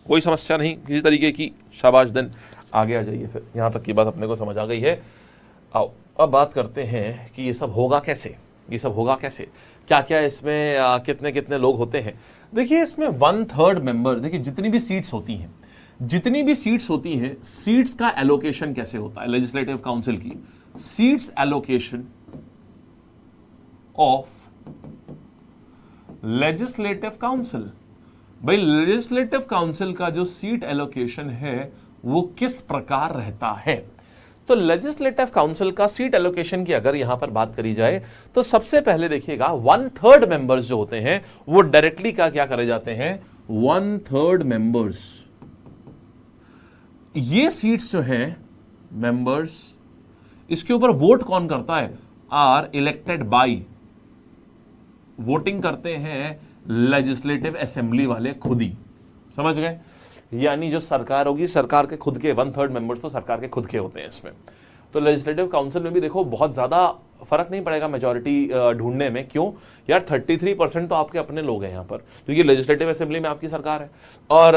कोई समस्या नहीं किसी तरीके की. शाबाश. दिन आगे आ जाइए. फिर यहां तक की बात अपने को समझ आ गई है. आओ अब बात करते हैं कि ये सब होगा कैसे. ये सब होगा कैसे, क्या क्या इसमें कितने कितने लोग होते हैं. देखिए इसमें 1/3 मेंबर, देखिए जितनी भी सीट्स होती हैं, सीट्स का एलोकेशन कैसे होता है लेजिस्लेटिव काउंसिल की. Seats allocation of legislative council. भाई लेजिस्लेटिव काउंसिल का जो सीट एलोकेशन है वो किस प्रकार रहता है. तो लेजिस्लेटिव काउंसिल का सीट एलोकेशन की अगर यहां पर बात करी जाए तो सबसे पहले देखिएगा 1/3 मेंबर्स जो होते हैं वो डायरेक्टली क्या करे जाते हैं. 1/3 मेंबर्स, ये सीट्स जो हैं मेंबर्स, इसके ऊपर वोट कौन करता है? आर इलेक्टेड बाय, वोटिंग करते हैं लेजिस्लेटिव असेंबली वाले खुद ही. समझ गए? यानी जो सरकार होगी, सरकार के खुद के 1/3 मेंबर्स तो सरकार के खुद के होते हैं इसमें. तो लेजिस्लेटिव काउंसिल में भी देखो बहुत ज्यादा फर्क नहीं पड़ेगा मेजॉरिटी ढूंढने में. क्यों यार, 33% तो आपके अपने लोग हैं यहां पर, क्योंकि लेजिस्लेटिव असेंबली में आपकी सरकार है. और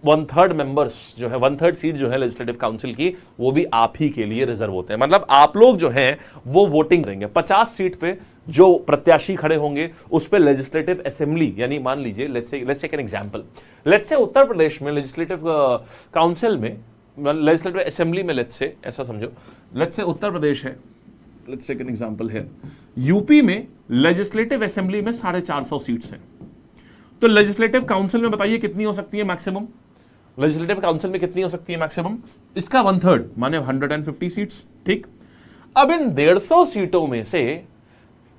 1/3 मेंबर्स जो है, 1/3 सीट जो है लेजिस्लेटिव काउंसिल की, वो भी आप ही के लिए रिजर्व होते हैं। मतलब आप लोग जो हैं वो वोटिंग करेंगे। 50 सीट पे जो प्रत्याशी खड़े होंगे उस पे लेजिस्लेटिव असेंबली, यानी मान लीजिए let's take an example, let's say Uttar Pradesh में लेजिस्लेटिव काउंसिल में, लेजिस्लेटिव असेंबली में, लेट्स से ऐसा समझो, लेट्स से उत्तर प्रदेश है, लेट्स टेक एन एग्जांपल है, यूपी में लेजिस्लेटिव असेंबली में 450 सीट्स हैं। तो लेजिस्लेटिव काउंसिल में बताइए कितनी हो सकती है मैक्सिमम? लेजिस्लेटिव काउंसिल में कितनी हो सकती है मैक्सिमम? इसका 1/3 माने 150 सीट्स। ठीक, अब इन 150 सीटों में से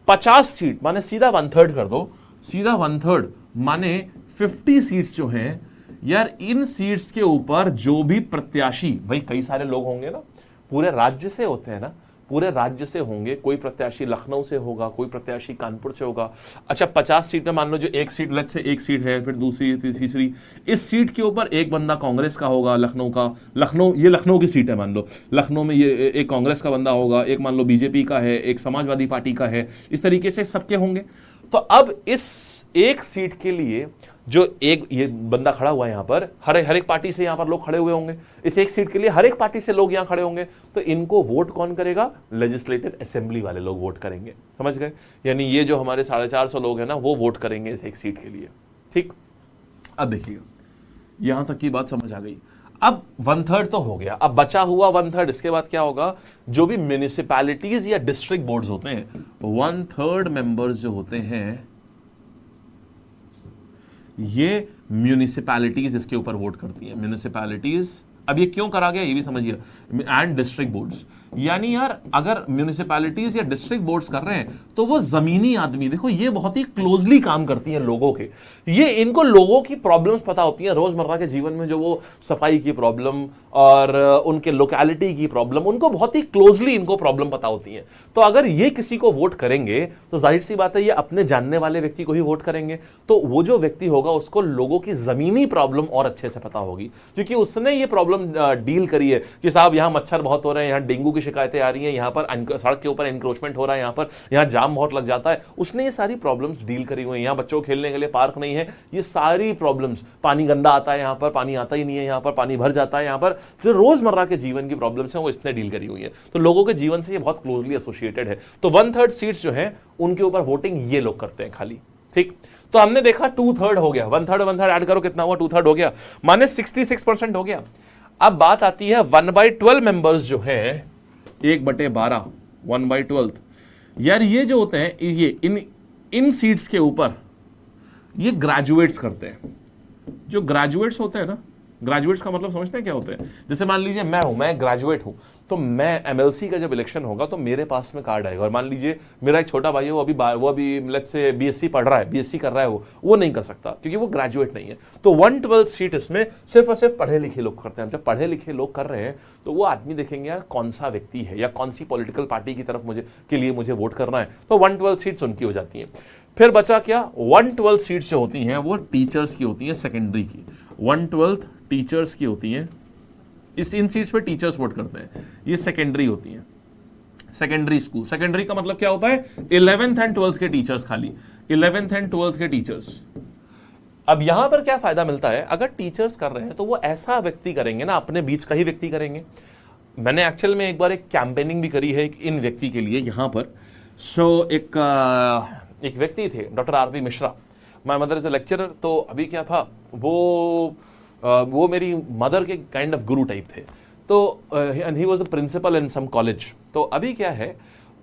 50 सीट माने सीधा 1/3 कर दो, सीधा 1/3 माने 50 सीट्स जो हैं यार, इन सीट्स के ऊपर जो भी प्रत्याशी, भाई कई सारे लोग होंगे ना, पूरे राज्य से होते हैं ना, पूरे राज्य से होंगे, कोई प्रत्याशी लखनऊ से होगा, कोई प्रत्याशी कानपुर से होगा। अच्छा 50 सीट में मान लो जो एक सीट, लेट्स से एक सीट है, फिर दूसरी तीसरी, इस सीट के ऊपर एक बंदा कांग्रेस का होगा, लखनऊ का, लखनऊ, ये लखनऊ की सीट है मान लो, लखनऊ में ये एक कांग्रेस का बंदा होगा, एक मान लो बीजेपी का है, एक समाजवादी पार्टी का है, इस तरीके से सबके होंगे। तो अब इस एक सीट के लिए जो एक ये बंदा खड़ा हुआ है यहां पर, हर एक पार्टी से यहां पर लोग खड़े हुए होंगे, इस एक सीट के लिए हर एक पार्टी से लोग यहां खड़े होंगे, तो इनको वोट कौन करेगा? लेजिस्लेटिव असेंबली वाले लोग वोट करेंगे। समझ गए? यानी ये जो हमारे 450 लोग हैं ना, वो वोट करेंगे इस एक सीट के लिए। ठीक, अब देखिएगा यहां तक की बात समझ आ गई। अब 1/3 तो हो गया, अब बचा हुआ 1/3, इसके बाद क्या होगा? जो भी म्यूनिसिपैलिटीज या डिस्ट्रिक्ट बोर्ड्स होते हैं, 1/3 मेंबर्स जो होते हैं, ये म्यूनिसिपैलिटीज इसके ऊपर वोट करती हैं। म्यूनिसिपैलिटीज, अब ये क्यों करा गया ये भी समझिए, एंड डिस्ट्रिक्ट बोर्ड्स, यानी यार अगर म्यूनिसिपैलिटीज या डिस्ट्रिक्ट बोर्ड्स कर रहे हैं तो वो जमीनी आदमी, देखो ये बहुत ही क्लोजली काम करती हैं लोगों के, ये इनको लोगों की प्रॉब्लम्स पता होती हैं रोजमर्रा के जीवन में, जो वो सफाई की प्रॉब्लम और उनके लोकेलिटी की प्रॉब्लम, उनको बहुत ही क्लोजली इनको प्रॉब्लम पता होती है। तो अगर ये किसी को वोट करेंगे तो जाहिर सी बात है ये अपने जानने वाले व्यक्ति को ही वोट करेंगे, तो वो जो व्यक्ति होगा उसको लोगों की जमीनी प्रॉब्लम और अच्छे से पता होगी, क्योंकि उसने ये प्रॉब्लम डील करी है कि साहब यहां मच्छर बहुत हो रहे हैं, यहां डेंगू की शिकायतें आ रही हैं, यहां पर सड़क के ऊपर एनक्रोचमेंट हो रहा है, यहां जाम बहुत लग जाता है, उसने ये सारी प्रॉब्लम्स डील करी हुई हैं। यहां बच्चों को खेलने के लिए पार्क नहीं है, ये सारी प्रॉब्लम्स, पानी गंदा आता है, यहां पर पानी आता ही नहीं है, यहां पर पानी भर जाता है, यहां पर जो रोजमर्रा के जीवन की प्रॉब्लम्स हैं वो इसने डील करी हुई है। तो लोगों के जीवन से ये बहुत क्लोजली एसोसिएटेड है। तो 1/3 सीट्स जो है उनके ऊपर वोटिंग ये लोग करते हैं खाली। ठीक, तो हमने देखा 2/3 हो गया, 1/3 ऐड करो कितना हुआ? 2/3 हो गया, माने 66% हो गया। अब बात आती है 1/12 मेंबर्स जो हैं, 1/12, 1/12, यार ये जो होते हैं ये इन सीट्स के ऊपर ये ग्रेजुएट्स करते हैं। जो ग्रेजुएट्स होते हैं ना, ग्रेजुएट्स का मतलब समझते हैं क्या होते हैं? जैसे मान लीजिए मैं ग्रेजुएट हूं, तो मैं एमएलसी का जब इलेक्शन होगा तो मेरे पास में कार्ड आएगा, और मान लीजिए मेरा एक छोटा भाई है, वो अभी लेट्स से बीएससी पढ़ रहा है, बीएससी कर रहा है, वो नहीं कर सकता क्योंकि वो ग्रेजुएट नहीं है। तो 1/12 सीट इसमें सिर्फ और सिर्फ पढ़े लिखे लोग करते हैं। जब पढ़े लिखे लोग कर रहे हैं तो वो आदमी देखेंगे यार कौन सा व्यक्ति है या कौन सी पॉलिटिकल पार्टी की तरफ के लिए मुझे वोट करना है, तो 1/12 सीट्स उनकी हो जाती हैं। फिर बचा क्या? 1/12 सीट्स जो होती हैं वो टीचर्स की होती हैं, सेकेंडरी की। 1/12 टीचर्स की होती हैं, इन सीट्स पे टीचर्स वोट करते हैं, ये सेकेंडरी होती हैं, सेकेंडरी स्कूल। सेकेंडरी का मतलब क्या होता है? 11th एंड 12th के टीचर्स, खाली 11th एंड 12th के टीचर्स। अब यहां पर क्या फायदा मिलता है? अगर टीचर्स कर रहे हैं तो वो ऐसा व्यक्ति करेंगे ना, अपने बीच का ही व्यक्ति करेंगे। मैंने एक्चुअल में एक बार एक कैंपेनिंग भी करी है इन व्यक्ति के लिए यहां पर। एक व्यक्ति थे doctor RP Mishra, my mother is a lecturer. तो अभी क्या था, वो मेरी मदर के काइंड ऑफ गुरु टाइप थे। तो and he was the principal in some college. तो अभी क्या है,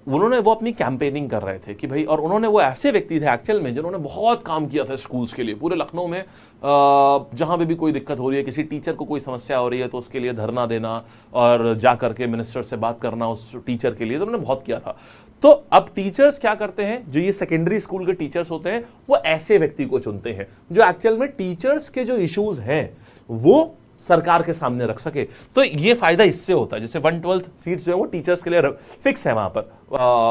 वो अपनी कैंपेनिंग कर रहे थे कि भाई, और वो ऐसे व्यक्ति थे एक्चुअल में जिन्होंने बहुत काम किया था स्कूल्स के लिए पूरे लखनऊ में। जहां पे भी कोई दिक्कत हो रही है, किसी टीचर को कोई समस्या हो रही है, तो उसके लिए धरना देना और जा करके मिनिस्टर से बात करना उस टीचर के लिए, तो उन्होंने बहुत किया था। तो अब टीचर्स क्या करते हैं, जो ये सेकेंडरी स्कूल के टीचर्स होते हैं, वो ऐसे व्यक्ति को चुनते हैं जो एक्चुअल में टीचर्स के जो इश्यूज हैं वो सरकार के सामने रख सके। तो ये फायदा इससे होता है। जैसे 1/12 सीट्स जो है वो टीचर्स के लिए फिक्स है वहां पर,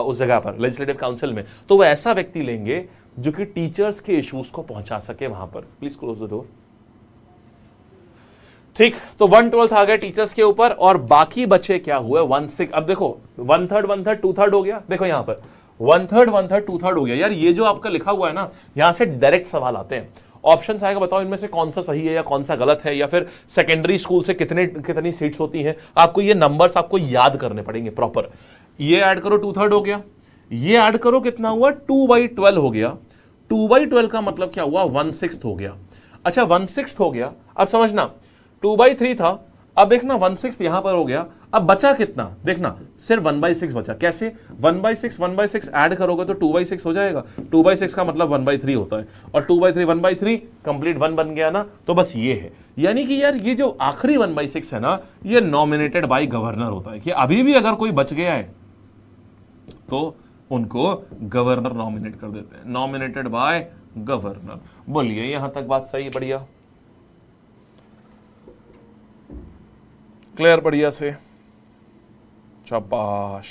उस जगह पर लेजिस्लेटिव काउंसिल में, तो वो ऐसा व्यक्ति लेंगे जो कि टीचर्स के इश्यूज को पहुंचा सके वहां पर। Please close the door. ठीक, तो 1/12 आ गया टीचर्स के ऊपर, और बाकी बचे क्या हुए? 1/6। अब देखो 1/3 1/3 2/3 हो गया। देखो यहां पर 1/3 1/3 2/3 हो गया। यार ये जो आपका लिखा हुआ है ना, यहां से डायरेक्ट सवाल आते हैं, ऑप्शन आएगा, बताओ इनमें से कौन सा सही है या कौन सा गलत है, या फिर सेकेंडरी स्कूल से कितनी सीट्स होती हैं। आपको ये नंबर्स आपको याद करने पड़ेंगे प्रॉपर। ये ऐड करो 2/3 हो गया, ये ऐड करो कितना हुआ 2/12 हो गया। 2/12 का मतलब क्या हुआ 1/6 हो गया। अच्छा 1/6 हो गया, अब समझना 2/3 था, अब देखना 1/6 यहां पर हो गया, अब बचा कितना देखना सिर्फ 1/6 बचा। कैसे 1/6 ऐड करोगे तो 2/6 हो जाएगा। 2/6 का मतलब 1/3 होता है, और 2/3 1/3 कंप्लीट 1 बन गया ना। तो बस ये है, यानी कि यार ये जो आखिरी 1/6 है ना, ये नॉमिनेटेड बाय गवर्नर होता है, कि अभी भी अगर कोई बच गया है तो उनको गवर्नर नॉमिनेट कर देते हैं, नॉमिनेटेड बाय गवर्नर। बोलिए यहां तक बात सही, बढ़िया, क्लियर, बढ़िया से, शाबाश,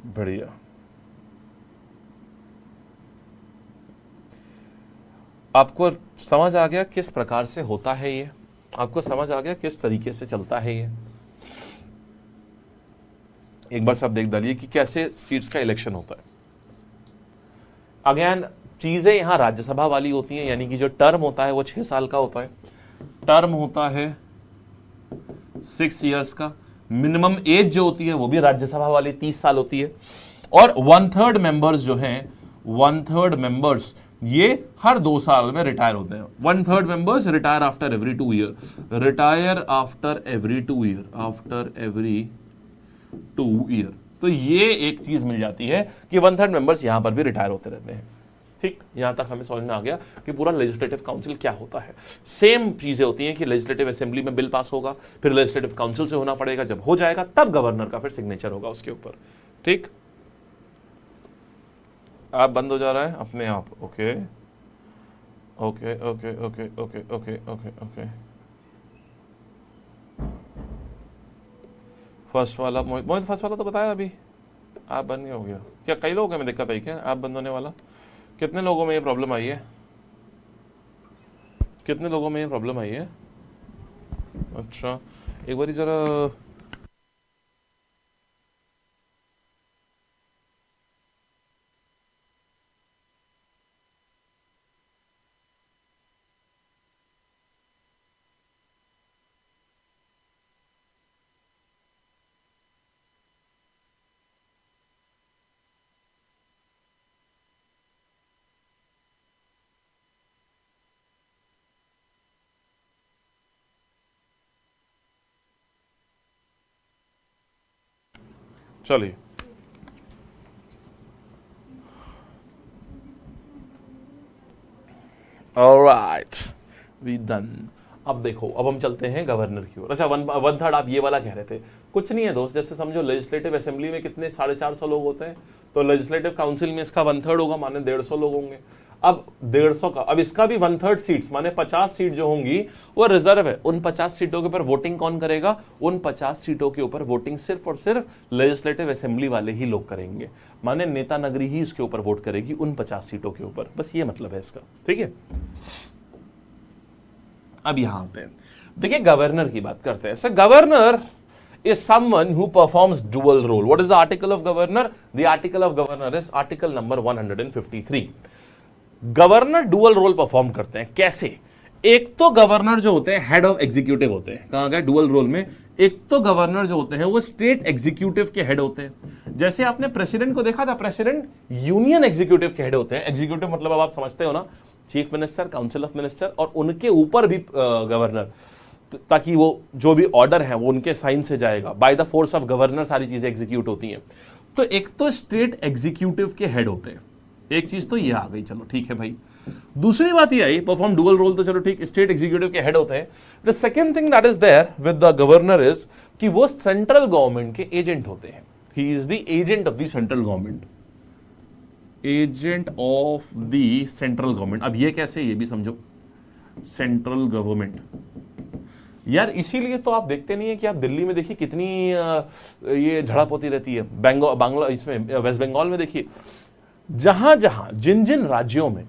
बढ़िया। आपको समझ आ गया किस प्रकार से होता है ये, आपको समझ आ गया किस तरीके से चलता है ये। एक बार सब देख डालिए कि कैसे सीट्स का इलेक्शन होता है। अगेन चीजें यहां राज्यसभा वाली होती हैं, यानी कि जो टर्म होता है वो 6 साल का होता है, टर्म होता है 6 इयर्स का। मिनिमम एज जो होती है वो भी राज्यसभा वाली 30 साल होती है। और 1/3 मेंबर्स जो हैं, 1/3 मेंबर्स ये हर 2 साल में रिटायर होते हैं। 1/3 members retire after every 2 year, retire after every 2 year, after every 2 year. तो ये एक चीज मिल जाती है कि 1/3 मेंबर्स यहां पर भी रिटायर होते रहते हैं। ठीक, यहां तक हमें समझ में आ गया कि पूरा लेजिस्लेटिव काउंसिल क्या होता है। सेम चीजें होती हैं कि लेजिस्लेटिव असेंबली में बिल पास होगा, फिर लेजिस्लेटिव काउंसिल से होना पड़ेगा, जब हो जाएगा तब गवर्नर का फिर सिग्नेचर होगा उसके ऊपर। ठीक, आप बंद हो जा रहा है अपने आप। Okay okay okay okay okay okay okay okay, first वाला मोहित फर्स्ट वाला तो बताया अभी, आप बंद नहीं हो गया क्या? कई लोगों में दिक्कत आई क्या आप बंद होने वाला? कितने लोगों में ये प्रॉब्लम आई है? कितने लोगों में ये प्रॉब्लम आई है? अच्छा एक बार जरा चलिए, ऑलराइट वी डन। अब देखो, अब हम चलते हैं गवर्नर की ओर। अच्छा 1/3 आप ये वाला कह रहे थे, कुछ नहीं है दोस्त, जैसे समझो लेजिस्लेटिव असेंबली में कितने 450 लोग होते हैं, तो लेजिस्लेटिव काउंसिल में इसका 1/3 होगा, माने 150 लोग होंगे। अब 150 का, अब इसका भी 1/3 सीट्स माने 50 सीट जो होंगी वो रिजर्व है। उन 50 सीटों के ऊपर वोटिंग कौन करेगा? उन 50 सीटों के ऊपर वोटिंग सिर्फ और सिर्फ लेजिस्लेटिव असेंबली वाले ही लोग करेंगे, माने नेता नगरी ही इसके ऊपर वोट करेगी उन 50 सीटों के ऊपर। बस ये मतलब है इसका, ठीक है। अब यहां पे देखिए गवर्नर की बात करते हैं। Sir governor is someone who performs dual role. What is the article of governor? The article of governor is article number 153. Governor dual role perform करते हैं। कैसे? एक तो गवर्नर जो होते हैं हेड ऑफ एग्जीक्यूटिव होते हैं, कहां गए डुअल रोल में। एक तो गवर्नर जो होते हैं वो स्टेट एग्जीक्यूटिव के हेड होते हैं। जैसे आपने प्रेसिडेंट को देखा था, प्रेसिडेंट यूनियन एग्जीक्यूटिव के हेड होते हैं। एग्जीक्यूटिव मतलब अब आप समझते हो ना, chief minister, council of minister, और उनके ऊपर भी गवर्नर, ताकि वो जो भी ऑर्डर है वो उनके साइन से जाएगा। By the force of governor सारी चीजें एग्जीक्यूट होती हैं। तो एक तो स्टेट एग्जीक्यूटिव के हेड होते हैं, एक चीज तो ये आ गई, चलो ठीक है भाई। दूसरी बात ये आई, परफॉर्म डुअल रोल, तो चलो ठीक, स्टेट एग्जीक्यूटिव के हेड होते हैं। The second thing that is there with the governor is कि वो सेंट्रल गवर्नमेंट के एजेंट होते हैं। He is the agent of the central government, agent of the central government. अब ये कैसे, ये भी समझो, सेंट्रल गवर्नमेंट। यार इसीलिए तो आप देखते नहीं है कि आप दिल्ली में देखिए कितनी ये झड़प होती रहती है। बांग्ला इसमें वेस्ट बंगाल में देखिए, जहां जहां जिन जिन राज्यों में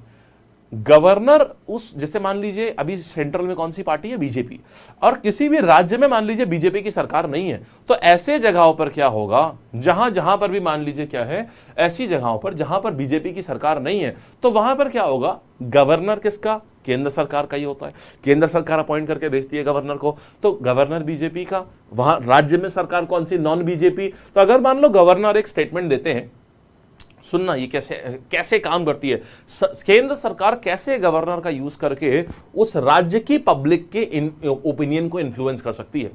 गवर्नर उस, जैसे मान लीजिए अभी सेंट्रल में कौन सी पार्टी है, बीजेपी, और किसी भी राज्य में मान लीजिए बीजेपी की सरकार नहीं है, तो ऐसे जगहों पर क्या होगा, जहां जहां पर भी मान लीजिए क्या है, ऐसी जगहों पर जहां पर बीजेपी की सरकार नहीं है, तो वहां पर क्या होगा, गवर्नर किसका, केंद्र सरकार का ही होता है। केंद्र सरकार अपॉइंट करके भेजती है गवर्नर को, तो गवर्नर बीजेपी का, वहां राज्य में सरकार कौन सी, नॉन बीजेपी। तो अगर मान लो गवर्नर एक स्टेटमेंट देते हैं, सुनना ये कैसे कैसे काम करती है, केंद्र सरकार कैसे गवर्नर का यूज करके उस राज्य की पब्लिक के ओपिनियन को इन्फ्लुएंस कर सकती है।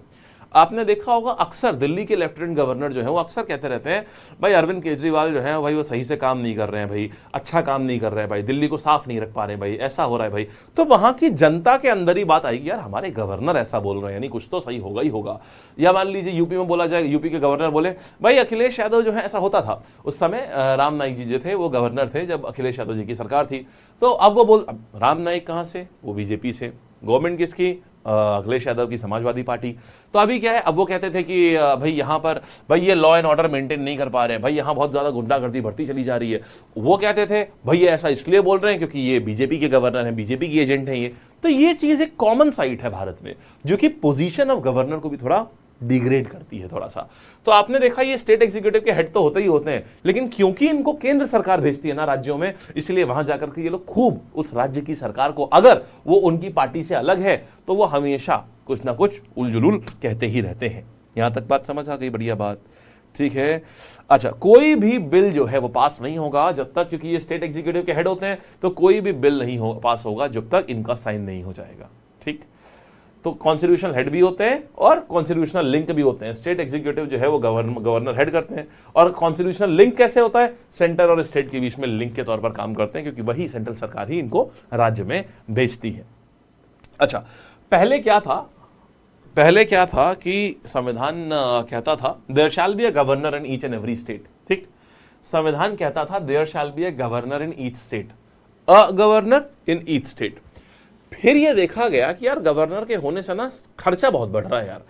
आपने देखा होगा अक्सर दिल्ली के लेफ्टिनेंट गवर्नर जो है वो अक्सर कहते रहते हैं, भाई अरविंद केजरीवाल जो है भाई वो सही से काम नहीं कर रहे हैं, भाई अच्छा काम नहीं कर रहे हैं, भाई दिल्ली को साफ नहीं रख पा रहे, भाई ऐसा हो रहा है भाई। तो वहां की जनता के अंदर ही बात आएगी, यार हमारे गवर्नर ऐसा बोल रहे हैं, यानी कुछ तो सही होगा ही होगा। या मान लीजिए यूपी में बोला जाए, यूपी के गवर्नर बोले भाई अखिलेश यादव जो है, ऐसा होता था उस समय, राम नाईक जी जो थे वो गवर्नर थे जब अखिलेश यादव जी की सरकार थी। तो अब वो बोल, राम नाईक कहां से, वो बीजेपी से, गवर्नमेंट किसकी, अखिलेश यादव की समाजवादी पार्टी। तो अभी क्या है, अब वो कहते थे कि भाई यहाँ पर भाई ये लॉ एंड ऑर्डर मेंटेन नहीं कर पा रहे हैं, भाई यहाँ बहुत ज्यादा गुंडागर्दी बढ़ती चली जा रही है। वो कहते थे भाई ये ऐसा इसलिए बोल रहे हैं क्योंकि ये बीजेपी के गवर्नर हैं, बीजेपी की एजेंट हैं ये। तो ये चीज एक कॉमन साइट है भारत में, जो कि पोजीशन ऑफ गवर्नर को भी थोड़ा डिग्रेड करती है थोड़ा सा। तो आपने देखा ये स्टेट एग्जीक्यूटिव के हेड तो होते ही होते हैं, लेकिन क्योंकि इनको केंद्र सरकार भेजती है ना राज्यों में, इसलिए वहां जाकर के ये लोग खूब उस राज्य की सरकार को, अगर वो उनकी पार्टी से अलग है तो वो हमेशा कुछ ना कुछ उलझुल कहते ही रहते हैं। यहां तक बात समझ आ गई, बढ़िया बात, ठीक है। अच्छा, कोई भी बिल जो है वो पास नहीं होगा जब तक, क्योंकि ये स्टेट एग्जीक्यूटिव के हेड होते हैं, तो कोई भी बिल नहीं पास होगा जब तक इनका साइन नहीं हो जाएगा, ठीक। तो कॉन्स्टिट्यूशनल हेड भी होते हैं और कॉन्स्टिट्यूशनल लिंक भी होते हैं। स्टेट एग्जीक्यूटिव जो है वो गवर्नर हेड करते हैं, और कॉन्स्टिट्यूशनल लिंक कैसे होता है, सेंटर और स्टेट के बीच में लिंक के तौर पर काम करते हैं, क्योंकि वही सेंट्रल सरकार ही इनको राज्य में भेजती है। अच्छा, पहले क्या था कि संविधान कहता था there shall be a governor in each and every state, ठीक। संविधान कहता था there shall be a governor in each state, a governor in each state. फिर ये देखा गया कि यार गवर्नर के होने से ना खर्चा बहुत बढ़ रहा है, यार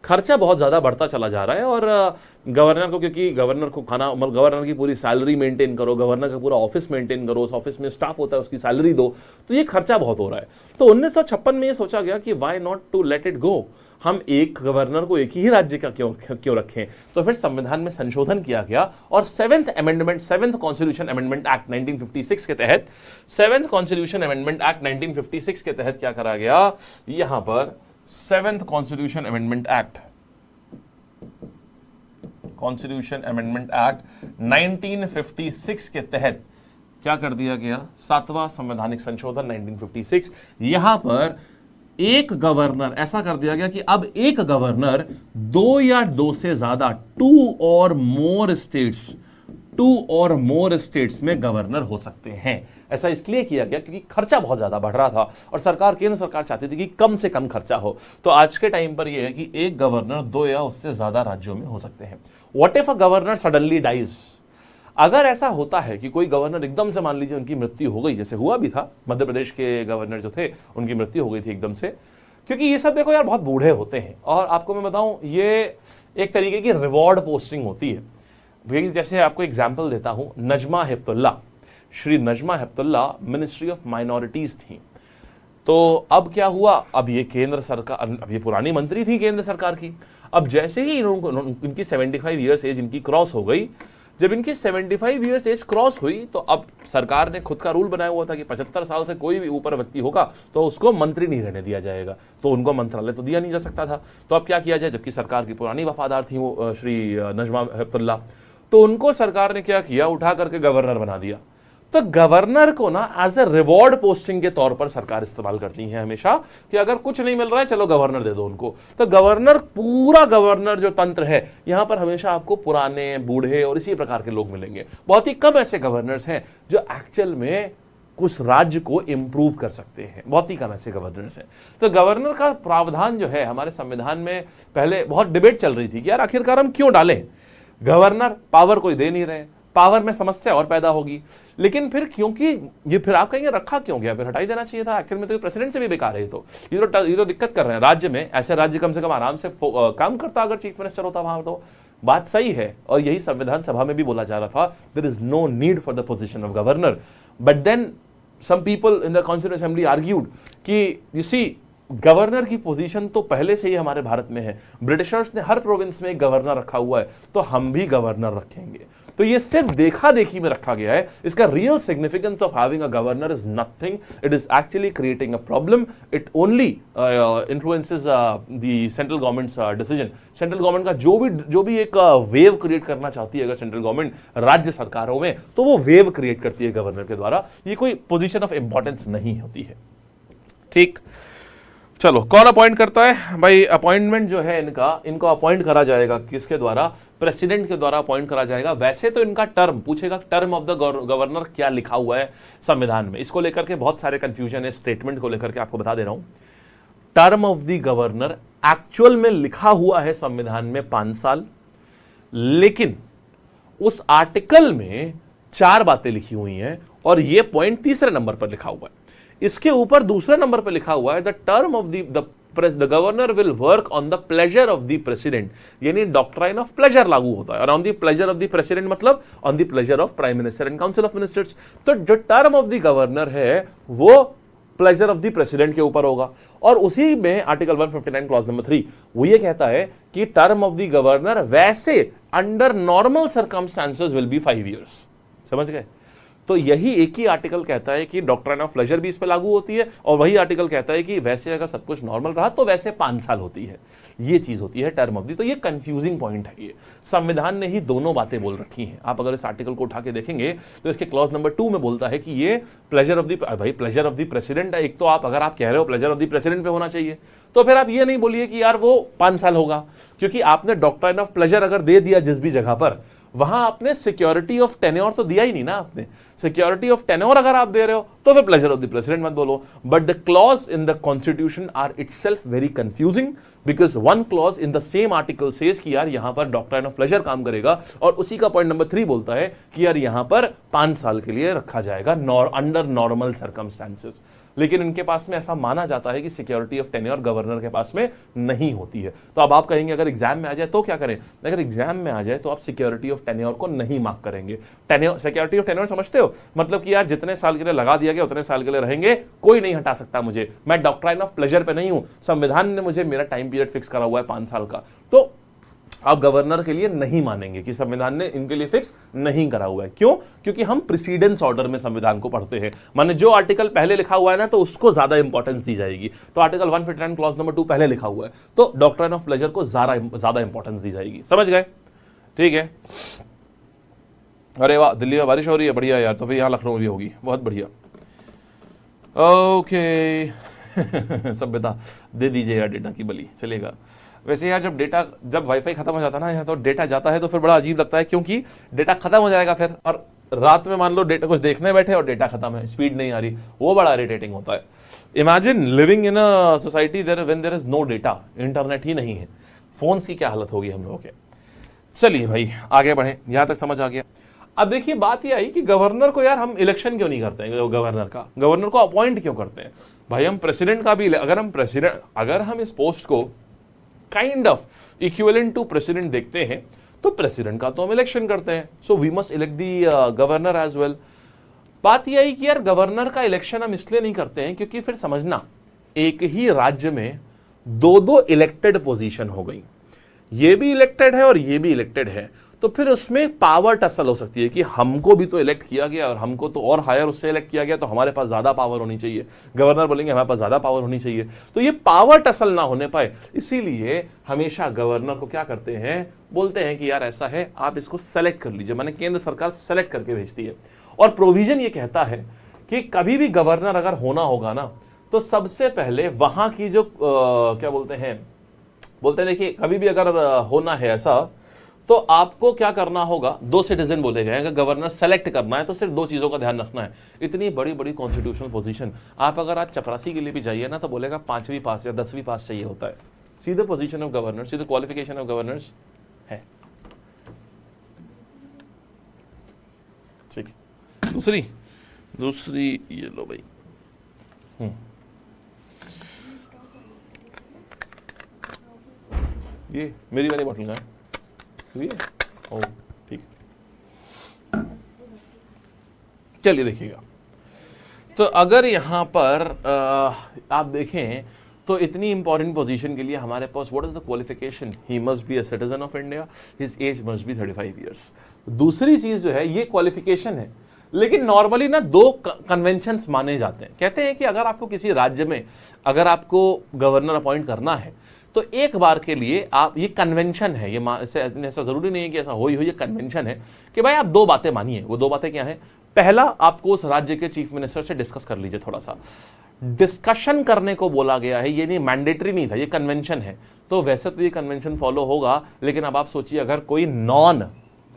खर्चा बहुत ज्यादा बढ़ता चला जा रहा है, और गवर्नर को, क्योंकि गवर्नर को खाना, गवर्नर की पूरी सैलरी मेंटेन करो, गवर्नर का पूरा ऑफिस मेंटेन करो, उस ऑफिस में स्टाफ होता है उसकी सैलरी दो, तो ये खर्चा बहुत हो रहा है। तो 1956 में ये सोचा गया कि why not to let it go, हम एक गवर्नर को एक ही राज्य का क्यों रखें। तो फिर संविधान में संशोधन किया गया, और सेवेंथ कॉन्स्टिट्यूशन अमेंडमेंट एक्ट 1956 के तहत, सेवेंथ कॉन्स्टिट्यूशन अमेंडमेंट एक्ट 1956 के तहत क्या करा गया, यहां पर सेवेंथ कॉन्स्टिट्यूशन अमेंडमेंट एक्ट 1956 के तहत क्या कर दिया गया, 7वां संवैधानिक संशोधन 1956। यहां पर एक गवर्नर, ऐसा कर दिया गया कि अब एक गवर्नर 2 या 2 से ज्यादा, 2 और मोर स्टेट्स में गवर्नर हो सकते हैं। ऐसा इसलिए किया गया क्योंकि खर्चा बहुत ज्यादा बढ़ रहा था, और केंद्र सरकार चाहती थी कि कम से कम खर्चा हो। तो आज के टाइम पर यह है कि एक गवर्नर 2 या उससे ज्यादा राज्यों में हो सकते हैं। What if a governor suddenly dies, अगर ऐसा होता है कि कोई गवर्नर एकदम से, मान लीजिए उनकी मृत्यु हो गई, जैसे हुआ भी था, मध्य प्रदेश के गवर्नर जो थे उनकी मृत्यु हो गई थी एकदम से, क्योंकि ये सब देखो यार बहुत बूढ़े होते हैं, और आपको मैं बताऊं ये एक तरीके की रिवॉर्ड पोस्टिंग होती है। जैसे आपको एग्जाम्पल देता हूं, Najma Heptulla, Shri Najma Heptulla ministry of minorities थी। तो अब क्या हुआ, अब ये केंद्र सरकार, अब ये पुरानी मंत्री थी केंद्र सरकार की, अब जैसे ही इनकी 75 ईयर्स एज इनकी क्रॉस हो गई, जब इनकी 75 ईयर्स एज क्रॉस हुई, तो अब सरकार ने खुद का रूल बनाया हुआ था कि 75 साल से कोई भी ऊपर व्यक्ति होगा तो उसको मंत्री नहीं रहने दिया जाएगा, तो उनको मंत्रालय तो दिया नहीं जा सकता था। तो अब क्या किया जाए, जबकि सरकार की पुरानी वफादार थी वो श्री नजमा हेपतुल्ला, तो उनको सरकार ने क्या किया, उठा करके गवर्नर बना दिया। तो गवर्नर को ना एज ए रिवॉर्ड पोस्टिंग के तौर पर सरकार इस्तेमाल करती है हमेशा, कि अगर कुछ नहीं मिल रहा है चलो गवर्नर दे दो उनको। तो गवर्नर, पूरा गवर्नर जो तंत्र है, यहां पर हमेशा आपको पुराने, बूढ़े और इसी प्रकार के लोग मिलेंगे। बहुत ही कम ऐसे गवर्नर्स हैं जो एक्चुअल में कुछ राज्य को इंप्रूव कर सकते हैं, बहुत ही कम ऐसे गवर्नर्स हैं। तो गवर्नर का प्रावधान जो है हमारे संविधान में, पहले बहुत डिबेट चल रही थी कि यार आखिरकार हम क्यों डालें गवर्नर, पावर कोई दे नहीं रहे, पावर में समस्या और पैदा होगी। लेकिन फिर क्योंकि ये, फिर आप कहेंगे रखा क्यों गया, फिर हटा ही देना चाहिए था। एक्चुअल में तो प्रेसिडेंट से भी बेकार है। ये तो दिक्कत कर रहे हैं राज्य में। ऐसे राज्य कम से कम आराम से काम करता अगर चीफ मिनिस्टर होता वहां, तो बात सही है। और यही संविधान सभा में भी बोला जा रहा था, there is no need for the position of governor. But then some people in the Constituent Assembly argued कि you see गवर्नर की पोजीशन तो पहले से ही हमारे भारत में है, ब्रिटिशर्स ने हर प्रोविंस में एक गवर्नर रखा हुआ है, तो हम भी गवर्नर रखेंगे। तो ये सिर्फ देखा देखी में रखा गया है। इसका real significance of having a governor is nothing, it is actually creating a problem, it only influences the central governments decision. Central government का जो भी एक वेव क्रिएट करना चाहती है अगर सेंट्रल गवर्नमेंट राज्य सरकारों में, तो वो वेव क्रिएट करती है गवर्नर के द्वारा। ये कोई पोजीशन ऑफ इंपॉर्टेंस नहीं होती है। ठीक, चलो कौन अपॉइंट करता है भाई? अपॉइंटमेंट जो है इनको अपॉइंट करा जाएगा किसके द्वारा? प्रेसिडेंट के द्वारा अपॉइंट करा जाएगा। वैसे तो इनका टर्म पूछेगा, टर्म ऑफ द गवर्नर क्या लिखा हुआ है संविधान में, इसको लेकर के बहुत सारे कंफ्यूजन है। स्टेटमेंट को लेकर के आपको बता दे रहा हूं, term of the governor actual में लिखा हुआ है संविधान में 5 साल, लेकिन उस आर्टिकल में 4 बातें लिखी हुई हैं और यह पॉइंट तीसरे नंबर पर लिखा हुआ है। इसके ऊपर दूसरे नंबर पर लिखा हुआ है the term of the governor will work on the pleasure of the president, यानी डॉक्ट्राइन ऑफ प्लेजर लागू होता है। और on the pleasure of the president मतलब on the pleasure of prime minister and council of ministers. तो जो term of the governor है वो प्लेजर ऑफ द प्रेसिडेंट के ऊपर होगा। और उसी में आर्टिकल 159 क्लॉज नंबर 3 वो ये कहता है कि टर्म ऑफ द गवर्नर वैसे under normal circumstances will be 5 years. समझ गए? तो यही एक ही आर्टिकल कहता है कि डॉक्ट्राइन ऑफ प्लेजर भी इस पर लागू होती है, और वही आर्टिकल कहता है कि वैसे अगर सब कुछ नॉर्मल रहा तो वैसे 5 साल होती है। ये चीज होती है टर्म ऑफ दी। तो ये कंफ्यूजिंग पॉइंट है। ये संविधान ने ही दोनों बातें बोल रखी हैं। आप अगर इस आर्टिकल को उठा के देखेंगे तो इसके क्लॉज नंबर 2 में बोलता है कि ये प्लेजर ऑफ दी, भाई प्लेजर ऑफ दी प्रेसिडेंट है। एक तो अगर आप कह रहे हो प्लेजर ऑफ दी प्रेसिडेंट पे होना चाहिए, तो फिर आप ये नहीं बोलिए कि यार वो 5 साल होगा, क्योंकि आपने डॉक्ट्राइन ऑफ प्लेजर अगर दे दिया जिस भी जगह पर, वहां आपने सिक्योरिटी ऑफ टेन्योर तो दिया ही नहीं ना। आपने सिक्योरिटी ऑफ टेन्योर अगर आप दे रहे हो तो फिर प्लेजर ऑफ द प्रेसिडेंट मत बोलो। But the clause in the constitution are itself very confusing, because one clause in the same article says कि यार यहां पर डॉक्ट्राइन ऑफ प्लेजर काम करेगा, और उसी का पॉइंट नंबर 3 बोलता है कि यार यहां पर 5 साल के लिए रखा जाएगा अंडर नॉर्मल सर्कमस्टेंसेस। लेकिन इनके पास में ऐसा माना जाता है कि सिक्योरिटी ऑफ टेन्योर गवर्नर के पास में नहीं होती है। तो अब आप कहेंगे अगर एग्जाम में आ जाए तो क्या करें? अगर एग्जाम में आ जाए तो आप सिक्योरिटी ऑफ टेन्योर को नहीं मार्क करेंगे। टेन्योर, सिक्योरिटी ऑफ टेन्योर समझते हो? मतलब कि यार जितने साल के लिए लगा दिया गया उतने साल के लिए रहेंगे, कोई नहीं हटा सकता मुझे, मैं डॉक्ट्राइन ऑफ प्लेजर पे नहीं हूं, संविधान ने मुझे मेरा टाइम पीरियड फिक्स करा हुआ है 5 साल का। तो आप गवर्नर के लिए नहीं मानेंगे कि संविधान ने इनके लिए फिक्स नहीं करा हुआ है। क्यों? क्योंकि हम प्रेसिडेंस ऑर्डर में संविधान को पढ़ते हैं, माने जो आर्टिकल पहले लिखा हुआ है ना तो उसको ज्यादा इंपॉर्टेंस दी जाएगी। तो आर्टिकल 159 क्लॉज नंबर 2 पहले लिखा हुआ है, तो डॉक्ट्राइन ऑफ प्लेजर को ज्यादा इंपॉर्टेंस दी जाएगी। समझ गए? ठीक है। अरे वाह, दिल्ली में बारिश हो रही है, बढ़िया यार। तो फिर यहाँ लखनऊ में भी होगी, बहुत बढ़िया। ओके सभ्यता दे दीजिए यार डेटा की बलि, चलेगा। वैसे यार जब वाईफाई खत्म हो जाता है ना यहाँ, तो डेटा जाता है तो फिर बड़ा अजीब लगता है, क्योंकि डेटा खत्म हो जाएगा फिर, और रात में मान लो डेटा कुछ देखने बैठे और डेटा खत्म है, स्पीड नहीं आ रही, वो बड़ा इरिटेटिंग होता है। Imagine living in a society when there is no data, internet ही नहीं है, फोन्स की क्या हालत होगी हम लोगों के। चलिए भाई आगे बढ़े, यहां तक समझ आ गया। अब देखिए बात ये आई कि गवर्नर को यार हम इलेक्शन क्यों नहीं करते हैं? गवर्नर को अपॉइंट क्यों करते हैं? भाई हम प्रेसिडेंट का भी, अगर हम इस पोस्ट को kind of equivalent to president देखते हैं तो प्रेसिडेंट का तो हम इलेक्शन करते हैं, so we must elect the governor as well. बात यह आई कि यार गवर्नर का इलेक्शन हम इसलिए नहीं करते हैं क्योंकि फिर समझना, एक ही राज्य में 2 इलेक्टेड पोजीशन हो गई, ये भी इलेक्टेड है और ये भी इलेक्टेड है, तो फिर उसमें पावर टसल हो सकती है कि हमको भी तो इलेक्ट किया गया और हमको तो और हायर उससे इलेक्ट किया गया, तो हमारे पास ज्यादा पावर होनी चाहिए। गवर्नर बोलेंगे हमारे पास ज्यादा पावर होनी चाहिए, तो ये पावर टसल ना होने पाए, इसीलिए हमेशा गवर्नर को क्या करते हैं, बोलते हैं कि यार ऐसा है आप इसको सेलेक्ट कर लीजिए, माने केंद्र सरकार सेलेक्ट करके भेजती है। और प्रोविजन ये कहता है कि कभी भी गवर्नर अगर होना होगा ना, तो सबसे पहले वहां की जो क्या बोलते हैं देखिए कभी भी अगर होना है ऐसा, तो आपको क्या करना होगा, 2 सिटीजन बोले गए, अगर गवर्नर सेलेक्ट करना है तो सिर्फ 2 चीजों का ध्यान रखना है। इतनी बड़ी बड़ी कॉन्स्टिट्यूशनल पोजीशन, आप अगर आज चपरासी के लिए भी जाइए ना तो बोलेगा 5वीं पास या 10वीं पास चाहिए होता है। सीधे पोजीशन ऑफ गवर्नर, सीधे क्वालिफिकेशन ऑफ गवर्नर्स है। ठीक, दूसरी ये लो भाई। ये मेरी वाली बॉटल का है, ओ ठीक। चलिए देखिएगा, तो अगर यहाँ पर आप देखें तो इतनी इंपॉर्टेंट पोजीशन के लिए हमारे पास what is the qualification, he must be a citizen of India, his age must be 35 years. दूसरी चीज जो है ये क्वालिफिकेशन है, लेकिन नॉर्मली ना दो कन्वेंशंस माने जाते हैं। कहते हैं कि अगर आपको किसी राज्य में अगर आपको गवर्नर अपॉइंट करना है तो एक बार के लिए आप, ये कन्वेंशन है, ये ऐसा जरूरी नहीं है कि ऐसा हो ही हो, ये कन्वेंशन है कि भाई आप दो बातें मानिए। वो दो बातें क्या है? पहला, आपको उस राज्य के चीफ मिनिस्टर से डिस्कस कर लीजिए, थोड़ा सा डिस्कशन करने को बोला गया है, ये नहीं मैंडेटरी नहीं था, ये कन्वेंशन है। तो वैसे तो ये कन्वेंशन फॉलो होगा, लेकिन अब आप सोचिए अगर कोई नॉन,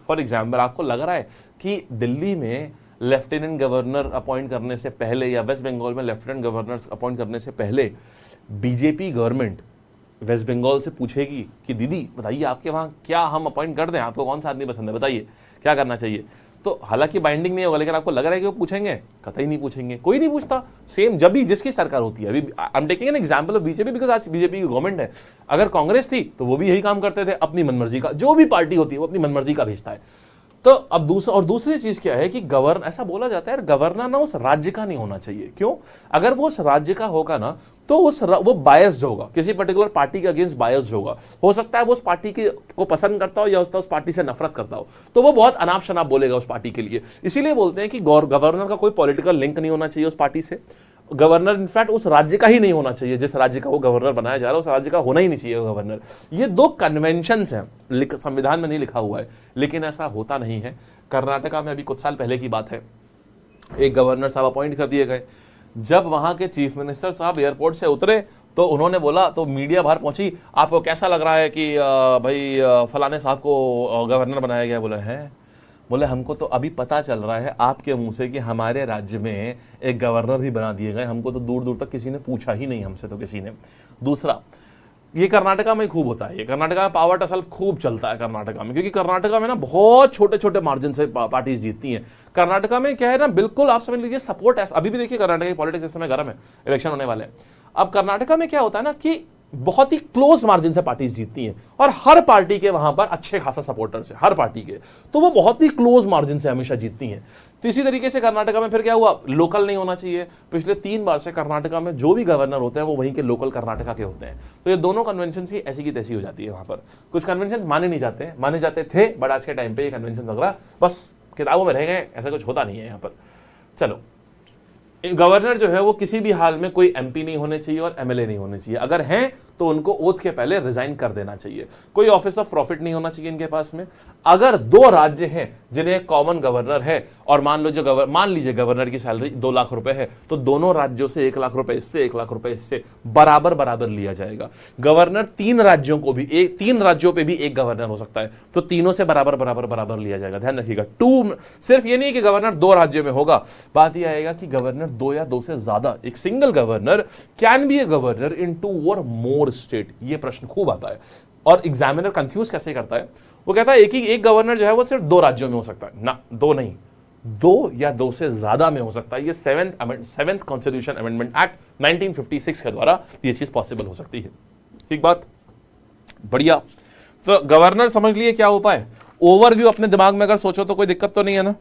फॉर एग्जाम्पल आपको लग रहा है कि दिल्ली में लेफ्टिनेंट गवर्नर अपॉइंट करने से पहले या वेस्ट बंगाल में लेफ्टिनेंट गवर्नर अपॉइंट करने से पहले बीजेपी गवर्नमेंट वेस्ट बंगाल से पूछेगी कि दीदी बताइए आपके वहां क्या हम अपॉइंट कर दें, आपको कौन सा आदमी पसंद है, बताइए क्या करना चाहिए। तो हालांकि बाइंडिंग नहीं होगा, लेकिन आपको लग रहा है कि वो पूछेंगे? कतई नहीं पूछेंगे, कोई नहीं पूछता। सेम जब भी जिसकी सरकार होती है, अभी I am taking an example of BJP because आज बीजेपी की गवर्नमेंट है। अगर कांग्रेस थी तो वो भी यही काम करते थे, अपनी मनमर्जी का, जो भी पार्टी होती है वो अपनी मनमर्जी का भेजता है। तो अब दूसरी चीज क्या है कि गवर्नर, ऐसा बोला जाता है गवर्नर ना उस राज्य का नहीं होना चाहिए। क्यों? अगर वो उस राज्य का होगा ना तो वो बायस्ड होगा, किसी पर्टिकुलर पार्टी के अगेंस्ट बायस्ड होगा। हो सकता है वो उस पार्टी को पसंद करता हो या उस पार्टी से नफरत करता हो, तो वो बहुत अनाप शनाप बोलेगा उस पार्टी के लिए। इसीलिए बोलते हैं कि गवर्नर का कोई पॉलिटिकल लिंक नहीं होना चाहिए उस पार्टी से। गवर्नर इनफैक्ट उस राज्य का ही नहीं होना चाहिए, जिस राज्य का वो गवर्नर बनाया जा रहा है उस राज्य का होना ही नहीं चाहिए गवर्नर। ये दो कन्वेंशंस हैं, संविधान में नहीं लिखा हुआ है, लेकिन ऐसा होता नहीं है। कर्नाटका में अभी कुछ साल पहले की बात है, एक गवर्नर साहब अपॉइंट कर दिए गए। जब वहां के चीफ मिनिस्टर साहब एयरपोर्ट से उतरे तो उन्होंने बोला, तो मीडिया बाहर पहुंची, आपको कैसा लग रहा है कि भाई फलाने साहब को गवर्नर बनाया गया? बोले हमको तो अभी पता चल रहा है आपके मुंह से कि हमारे राज्य में एक गवर्नर भी बना दिए गए, हमको तो दूर दूर तक किसी ने पूछा ही नहीं हमसे तो किसी ने। दूसरा, ये कर्नाटका में खूब होता है, ये कर्नाटका में पावर टसल खूब चलता है कर्नाटका में, क्योंकि कर्नाटका में ना बहुत छोटे छोटे मार्जिन से पार्टीज जीतती हैं। कर्नाटका में क्या है ना, बिल्कुल आप समझ लीजिए सपोर्ट है। अभी भी देखिए कर्नाटका की पॉलिटिक्स इस समय गर्म है, इलेक्शन होने वाले हैं। अब कर्नाटका में क्या होता है ना कि बहुत ही क्लोज मार्जिन से पार्टीज जीतती हैं, और हर पार्टी के वहां पर अच्छे खासा सपोर्टर्स हैं, हर पार्टी के, तो वो बहुत ही क्लोज मार्जिन से हमेशा जीतती हैं। तो इसी तरीके से कर्नाटका में फिर क्या हुआ, लोकल नहीं होना चाहिए। पिछले 3 बार से कर्नाटका में जो भी गवर्नर होते हैं वो वहीं के लोकल कर्नाटका के होते हैं। तो ये दोनों कन्वेंशन ही ऐसी की तैसी हो जाती है। वहां पर कुछ कन्वेंशन माने नहीं जाते, माने जाते थे, बट आज के टाइम पे ये कन्वेंशन वगैरह बस किताबों में रह गए, ऐसा कुछ होता नहीं है यहाँ पर। चलो, गवर्नर जो है वो किसी भी हाल में कोई एमपी नहीं होने चाहिए और एमएलए नहीं होने चाहिए। अगर हैं तो उनको ओथ के पहले रिजाइन कर देना चाहिए। कोई ऑफिस ऑफ प्रॉफिट नहीं होना चाहिए इनके पास में। अगर 2 राज्य हैं जिन्हें कॉमन गवर्नर है, और मान लीजिए गवर्नर की सैलरी 2 लाख रुपए है, तो दोनों राज्यों से 1 लाख रुपए इससे, 1 लाख रुपए इससे बराबर लिया जाएगा। गवर्नर 3 राज्यों को भी 3 राज्यों पे भी एक गवर्नर हो सकता है, तो तीनों से बराबर लिया जाएगा। ध्यान रखिएगा, सिर्फ ये नहीं कि गवर्नर 2 राज्यों में होगा, बात यह आएगा कि गवर्नर 2 या 2 से ज्यादा, एक single governor can be a governor इन 2 और मोर स्टेट। ये प्रश्न खूब आता है और एग्जामिनर कंफ्यूज कैसे करता है। वो कहता है एक गवर्नर जो है वो सिर्फ 2 राज्यों में हो सकता है ना, 2 नहीं, 2 या 2 से ज्यादा में हो सकता है। ये 7th कॉन्स्टिट्यूशन अमेंडमेंट एक्ट 1956 के द्वारा ये चीज पॉसिबल हो सकती है। ठीक बात, बढ़िया। तो गवर्नर समझ लिए क्या उपाय। ओवरव्यू अपने दिमाग में अगर सोचो तो कोई दिक्कत तो नहीं है ना।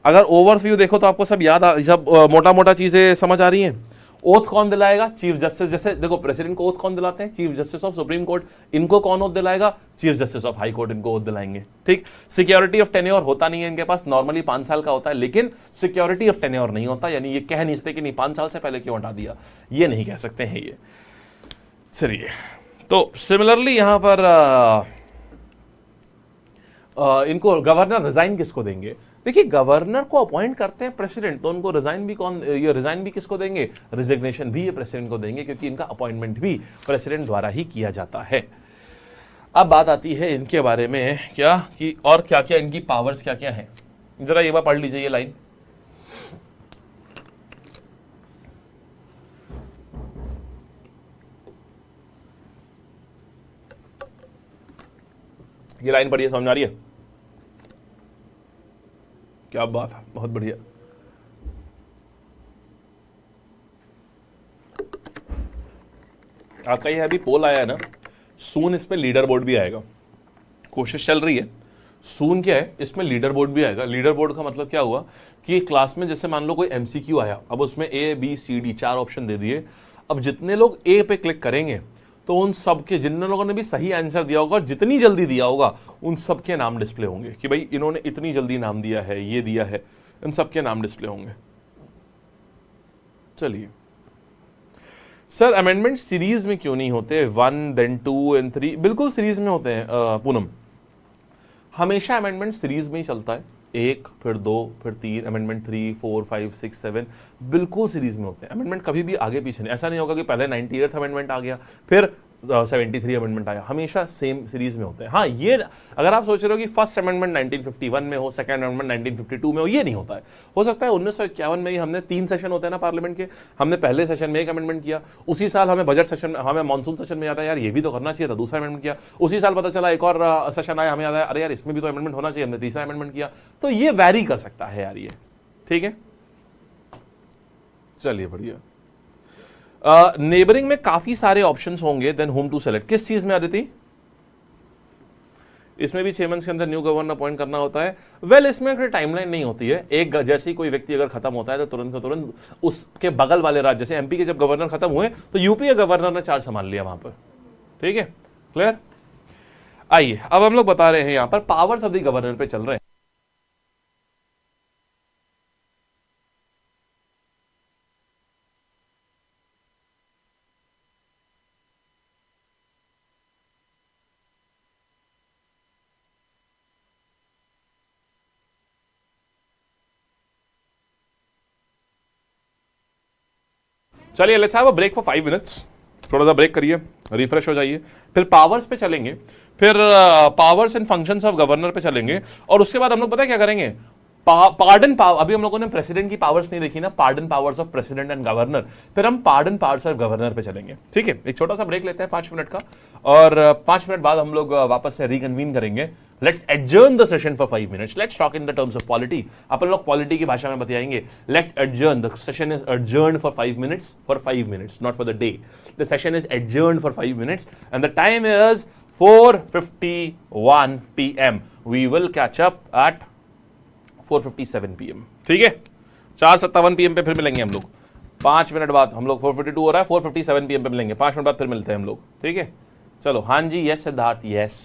अगर ओवरव्यू देखो तो आपको सब याद सब मोटा मोटा चीजें समझ आ रही हैं। ओथ कौन दिलाएगा? Chief justice. जैसे देखो प्रेसिडेंट को ओथ कौन दिलाते हैं? Chief justice of supreme court. इनको कौन ओथ दिलाएगा? Chief justice of high court इनको ओथ दिलाएंगे। ठीक। सिक्योरिटी ऑफ टेन्योर होता नहीं है इनके पास, नॉर्मली 5 साल का होता है, लेकिन सिक्योरिटी ऑफ टेन्योर नहीं होता। यानी ये कह नहीं सकते कि नहीं 5 साल से पहले क्यों हटा दिया, ये नहीं कह सकते हैं ये। चलिए, तो सिमिलरली यहां पर इनको गवर्नर रिजाइन किसको देंगे? देखिए, गवर्नर को अपॉइंट करते हैं प्रेसिडेंट, तो उनको रिजाइन भी किसको देंगे? रिजिग्नेशन भी ये प्रेसिडेंट को देंगे, क्योंकि इनका अपॉइंटमेंट भी प्रेसिडेंट द्वारा ही किया जाता है। अब बात आती है इनके बारे में क्या कि और क्या क्या इनकी पावर्स क्या क्या हैं। जरा ये बात पढ़ लीजिए, ये लाइन पढ़िए, समझ आ रही है? क्या बात है, बहुत बढ़िया। आपका ये अभी पोल आया है ना, सून इस पे लीडर बोर्ड भी आएगा। कोशिश चल रही है, सून क्या है, इसमें लीडर बोर्ड भी आएगा। लीडर बोर्ड का मतलब क्या हुआ कि क्लास में जैसे मान लो कोई एमसीक्यू आया, अब उसमें A B C D 4 option दे दिए। अब जितने लोग ए पे क्लिक करेंगे तो उन सबके, जिन लोगों ने भी सही आंसर दिया होगा और जितनी जल्दी दिया होगा, उन सबके नाम डिस्प्ले होंगे कि भाई इन्होंने इतनी जल्दी नाम दिया है, ये दिया है, इन सबके नाम डिस्प्ले होंगे। चलिए सर, अमेंडमेंट सीरीज में क्यों नहीं होते, 1 देन 2 एंड 3? बिल्कुल सीरीज में होते हैं पूनम, हमेशा अमेंडमेंट सीरीज में ही चलता है। 1 फिर 2 फिर 3, अमेंडमेंट 3 4 5 6 7, बिल्कुल सीरीज में होते हैं। अमेंडमेंट कभी भी आगे पीछे नहीं, ऐसा नहीं होगा कि पहले 98th अमेंडमेंट आ गया फिर 73 अमेंडमेंट आया, हमेशा सेम सीरीज में होते हैं। हाँ, ये अगर आप सोच रहे हो कि फर्स्ट अमेंडमेंट 1951 में हो, सेकंड अमेंडमेंट 1952 में हो, ये नहीं होता है। हो सकता है 1951 में ही, हमने 3 सेशन होते हैं ना पार्लियामेंट के, हमने पहले सेशन में एक अमेंडमेंट किया, उसी साल हमें बजट सेशन, हमें मानसून सेशन में आता है यार ये भी तो करना चाहिए था, दूसरा अमेंडमेंट किया, उसी साल पता चला एक और सेशन आया, हमें याद आया अरे यार इसमें भी तो अमेंडमेंट होना चाहिए, हमने तीसरा अमेंडमेंट किया। तो ये वैरी कर सकता है यार, ये ठीक है। चलिए बढ़िया। नेबरिंग में काफी सारे ऑप्शंस होंगे, देन होम टू सेलेक्ट, किस चीज में आदिति? इसमें भी 6 मंथ्स के अंदर न्यू गवर्नर अपॉइंट करना होता है। वेल, इसमें कोई टाइमलाइन नहीं होती है। एक जैसे ही कोई व्यक्ति अगर खत्म होता है तो तुरंत का तुरंत उसके बगल वाले राज्य, जैसे एमपी के जब गवर्नर खत्म हुए तो यूपी के गवर्नर ने चार्ज संभाल लिया वहां पर। ठीक है, क्लियर? आइए अब हम लोग बता रहे हैं यहां पर पावर्स ऑफ द गवर्नर पे चल रहे हैं। चलिए let's have a break for 5 minutes, थोड़ा सा ब्रेक करिए, रिफ्रेश हो जाइए, फिर पावर्स पे चलेंगे, फिर powers and functions of governor पे चलेंगे, और उसके बाद हम लोग पता है क्या करेंगे, पार्डन पावर, अभी हम लोगों ने प्रेसिडेंट की पावर्स नहीं देखी ना, pardon powers of president and governor, फिर हम पार्डन पावर्स ऑफ गवर्नर पे चलेंगे। ठीक है, एक छोटा सा ब्रेक लेते हैं 5 मिनट का, और 5 मिनट बाद हम लोग वापस से रिकन्वीन करेंगे। Let's adjourn the session for 5 minutes, let's talk in the terms of polity, अपन लोग पॉलिटी की भाषा में बतियाएंगे। Let's adjourn, the session is adjourn for 5 minutes, not for the day, the session is adjourn for 5 minutes and the time is 4:51 PM. We will catch up at 4:57 PM. ठीक है, 4:57 PM पे फिर मिलेंगे हम लोग। 5 मिनट बाद हम लोग, 4:52 हो रहा है, 4:57 PM पे मिलेंगे, 5 मिनट बाद फिर मिलते हैं हम लोग। ठीक है, चलो। हाँ जी, yes Siddharth, yes.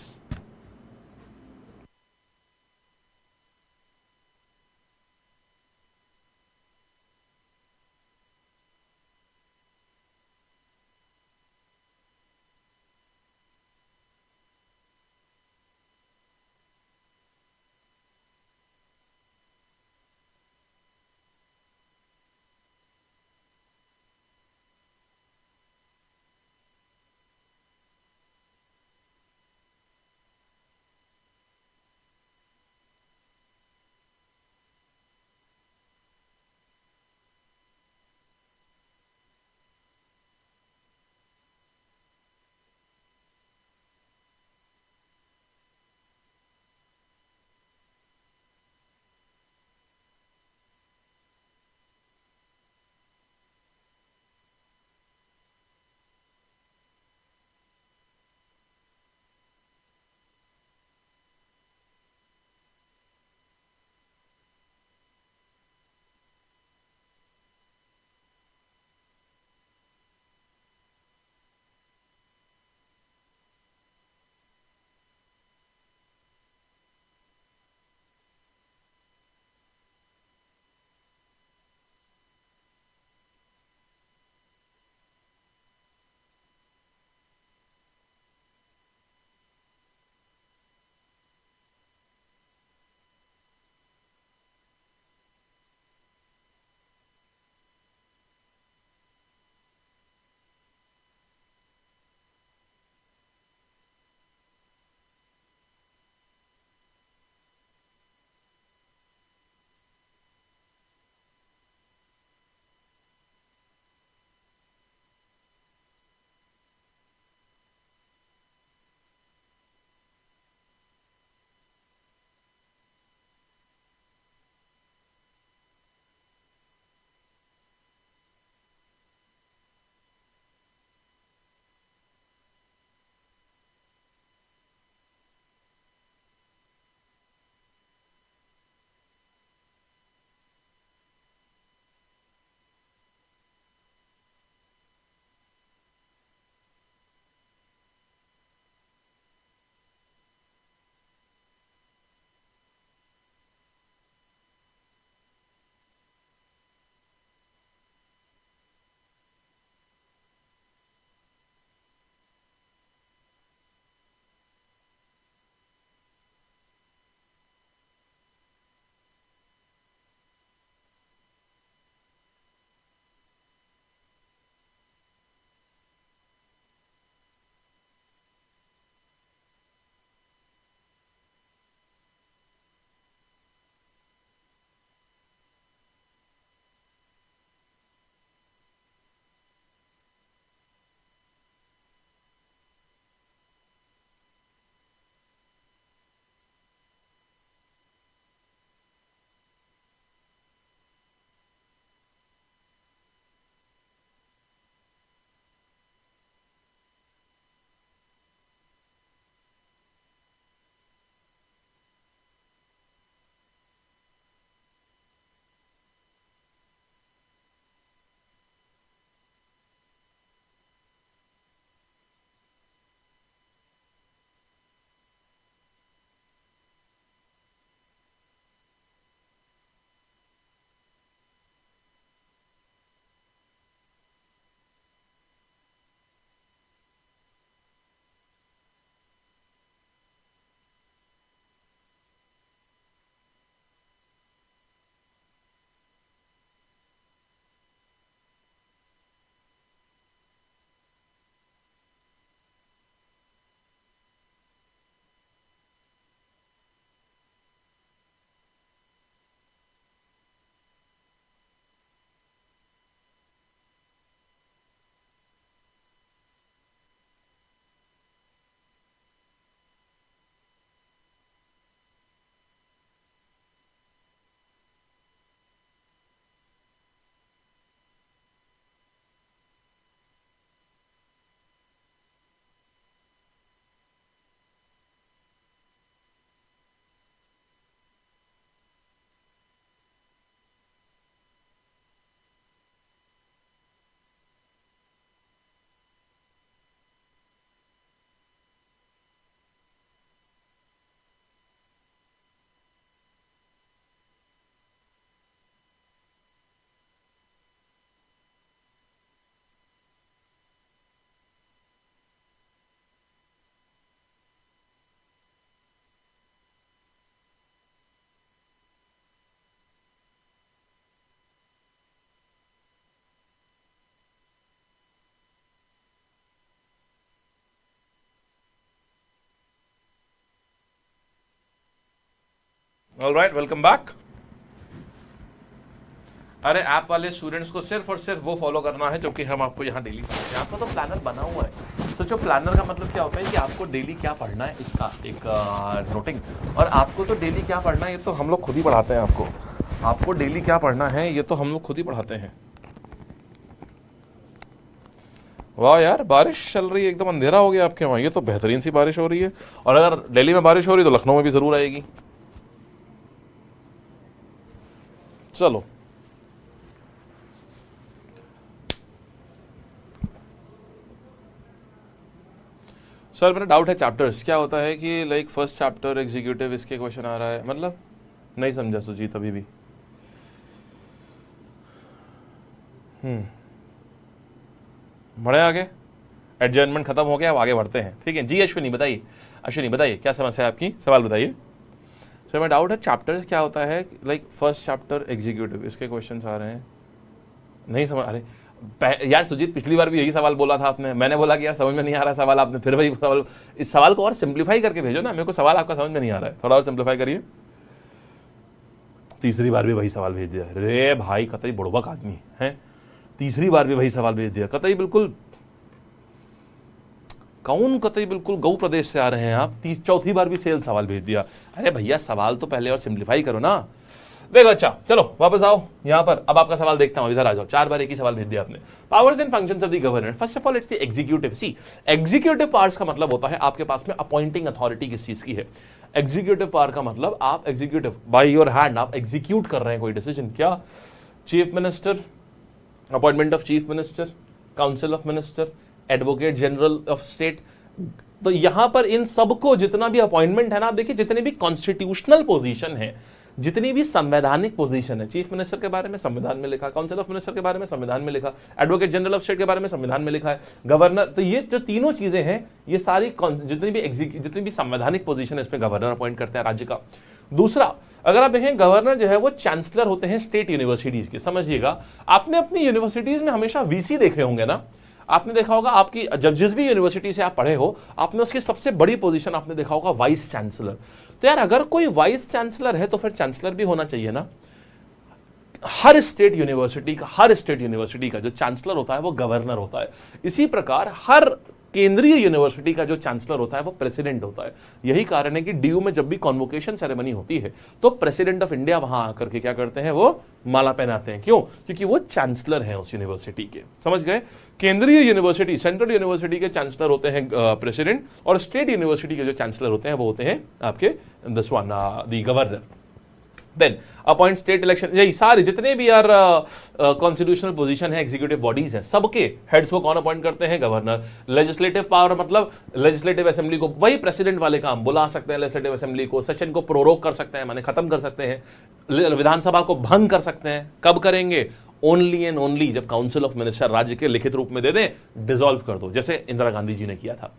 Alright, welcome back. अरे ऐप वाले स्टूडेंट्स को सिर्फ और सिर्फ वो फॉलो करना है जो कि हम आपको यहाँ डेली पढ़ाते हैं। आपका तो प्लानर बना हुआ है। सोचो प्लानर का मतलब क्या होता है कि आपको डेली क्या पढ़ना है इसका एक नोटिंग, और आपको तो डेली क्या पढ़ना है ये तो हम लोग खुद ही पढ़ाते हैं। आपको डेली क्या पढ़ना है ये तो हम लोग खुद ही पढ़ाते हैं। वाह यार, बारिश चल रही है, एकदम अंधेरा हो गया आपके वहाँ। ये तो बेहतरीन सी बारिश हो रही है, और अगर दिल्ली में बारिश हो रही है तो लखनऊ में भी जरूर आएगी। चलो सर, मेरा डाउट है चैप्टर्स क्या होता है कि लाइक फर्स्ट चैप्टर एग्जीक्यूटिव इसके क्वेश्चन आ रहा है, मतलब नहीं समझा सुजीत अभी भी। बढ़े आगे, एडजर्नमेंट खत्म हो गया, अब आगे बढ़ते हैं। ठीक है जी। अश्विनी बताइए, अश्विनी बताइए क्या समस्या है आपकी, सवाल बताइए। सर मेरा डाउट है चैप्टर्स क्या होता है, लाइक फर्स्ट चैप्टर एग्जीक्यूटिव इसके क्वेश्चन आ रहे हैं, नहीं समझ। अरे यार सुजीत, पिछली बार भी यही सवाल बोला था आपने, मैंने बोला कि यार समझ में नहीं आ रहा सवाल, आपने फिर वही सवाल। इस सवाल को और सिंप्लीफाई करके भेजो ना, मेरे को सवाल आपका समझ में नहीं आ रहा है, थोड़ा और सिंप्लीफाई करिए। तीसरी बार भी वही सवाल भेज दिया। रे भाई कतई बुड़बक आदमी है, तीसरी बार भी वही सवाल भेज दिया। कतई बिल्कुल कौन, कतई बिल्कुल गौ प्रदेश से आ रहे हैं आप, चौथी बार भी सेल सवाल भेज दिया। अरे भैया सवाल तो पहले और सिंप्लीफाई करो ना। देखो अच्छा, चलो वापस आओ यहाँ पर। अब आपका सवाल देखता हूं, इधर आ जाओ। 4 बार एक ही सवाल भेज दिया आपने। Powers and functions of the governor, first of all it's the executive. See, executive powers का मतलब होता है आपके पास में अपॉइंटिंग अथॉरिटी किस चीज की है। एग्जीक्यूटिव पावर का मतलब आप एग्जीक्यूटिव बाय योर हैंड आप एग्जीक्यूट कर रहे हैं कोई डिसीजन। क्या? Chief minister, appointment of chief minister, council of minister, advocate general of state. तो यहां पर इन सबको जितना भी अपॉइंटमेंट है ना, आप देखिए जितने भी कॉन्स्टिट्यूशनल पोजीशन है, जितनी भी संवैधानिक पोजीशन है, चीफ मिनिस्टर के बारे में संविधान में लिखा, काउंसिल ऑफ मिनिस्टर के बारे में संविधान में लिखा, एडवोकेट जनरल ऑफ स्टेट के बारे में संविधान में लिखा है, गवर्नर। तो ये जो तीनों चीजें हैं, ये सारी जितनी भी संवैधानिक पोजीशन है इसमें गवर्नर अपॉइंट करते हैं राज्य का। दूसरा, अगर आप देखें गवर्नर जो है वो चांसलर होते हैं स्टेट यूनिवर्सिटीज के। समझिएगा, आपने अपनी यूनिवर्सिटीज में हमेशा वीसी देखे होंगे ना, आपने देखा होगा आपकी जब जिस भी यूनिवर्सिटी से आप पढ़े हो, आपने उसकी सबसे बड़ी पोजीशन आपने देखा होगा वाइस चांसलर। तो यार अगर कोई वाइस चांसलर है तो फिर चांसलर भी होना चाहिए ना। हर स्टेट यूनिवर्सिटी का जो चांसलर होता है वो गवर्नर होता है। इसी प्रकार हर केंद्रीय यूनिवर्सिटी का जो चांसलर होता है वो प्रेसिडेंट होता है। यही कारण है कि डीयू में जब भी कॉन्वोकेशन सेरेमनी होती है तो प्रेसिडेंट ऑफ इंडिया वहां आकर के क्या करते हैं, वो माला पहनाते हैं। क्यों? क्योंकि वो चांसलर हैं उस यूनिवर्सिटी के। समझ गए? केंद्रीय यूनिवर्सिटी, सेंट्रल यूनिवर्सिटी के चांसलर होते हैं प्रेसिडेंट, और स्टेट यूनिवर्सिटी के जो चांसलर होते हैं वो होते हैं आपके the governor. Then appoint state election, यही सारे जितने भी यार कॉन्स्टिट्यूशनल पोजीशन है, एग्जीक्यूटिव बॉडीज हैं, सबके हेड्स को कौन अपॉइंट करते हैं? गवर्नर। लेजिस्लेटिव पावर मतलब लेजिस्लेटिव असेंबली को, वही प्रेसिडेंट वाले काम, बुला सकते हैं लेजिस्लेटिव असेंबली को, सेशन को प्रोरोग कर सकते हैं, माने खत्म कर सकते हैं, विधानसभा को भंग कर सकते हैं। कब करेंगे? ओनली एंड ओनली जब काउंसिल ऑफ मिनिस्टर राज्य के लिखित रूप में दे दें, डिसॉल्व कर दो, जैसे इंदिरा गांधी जी ने किया था।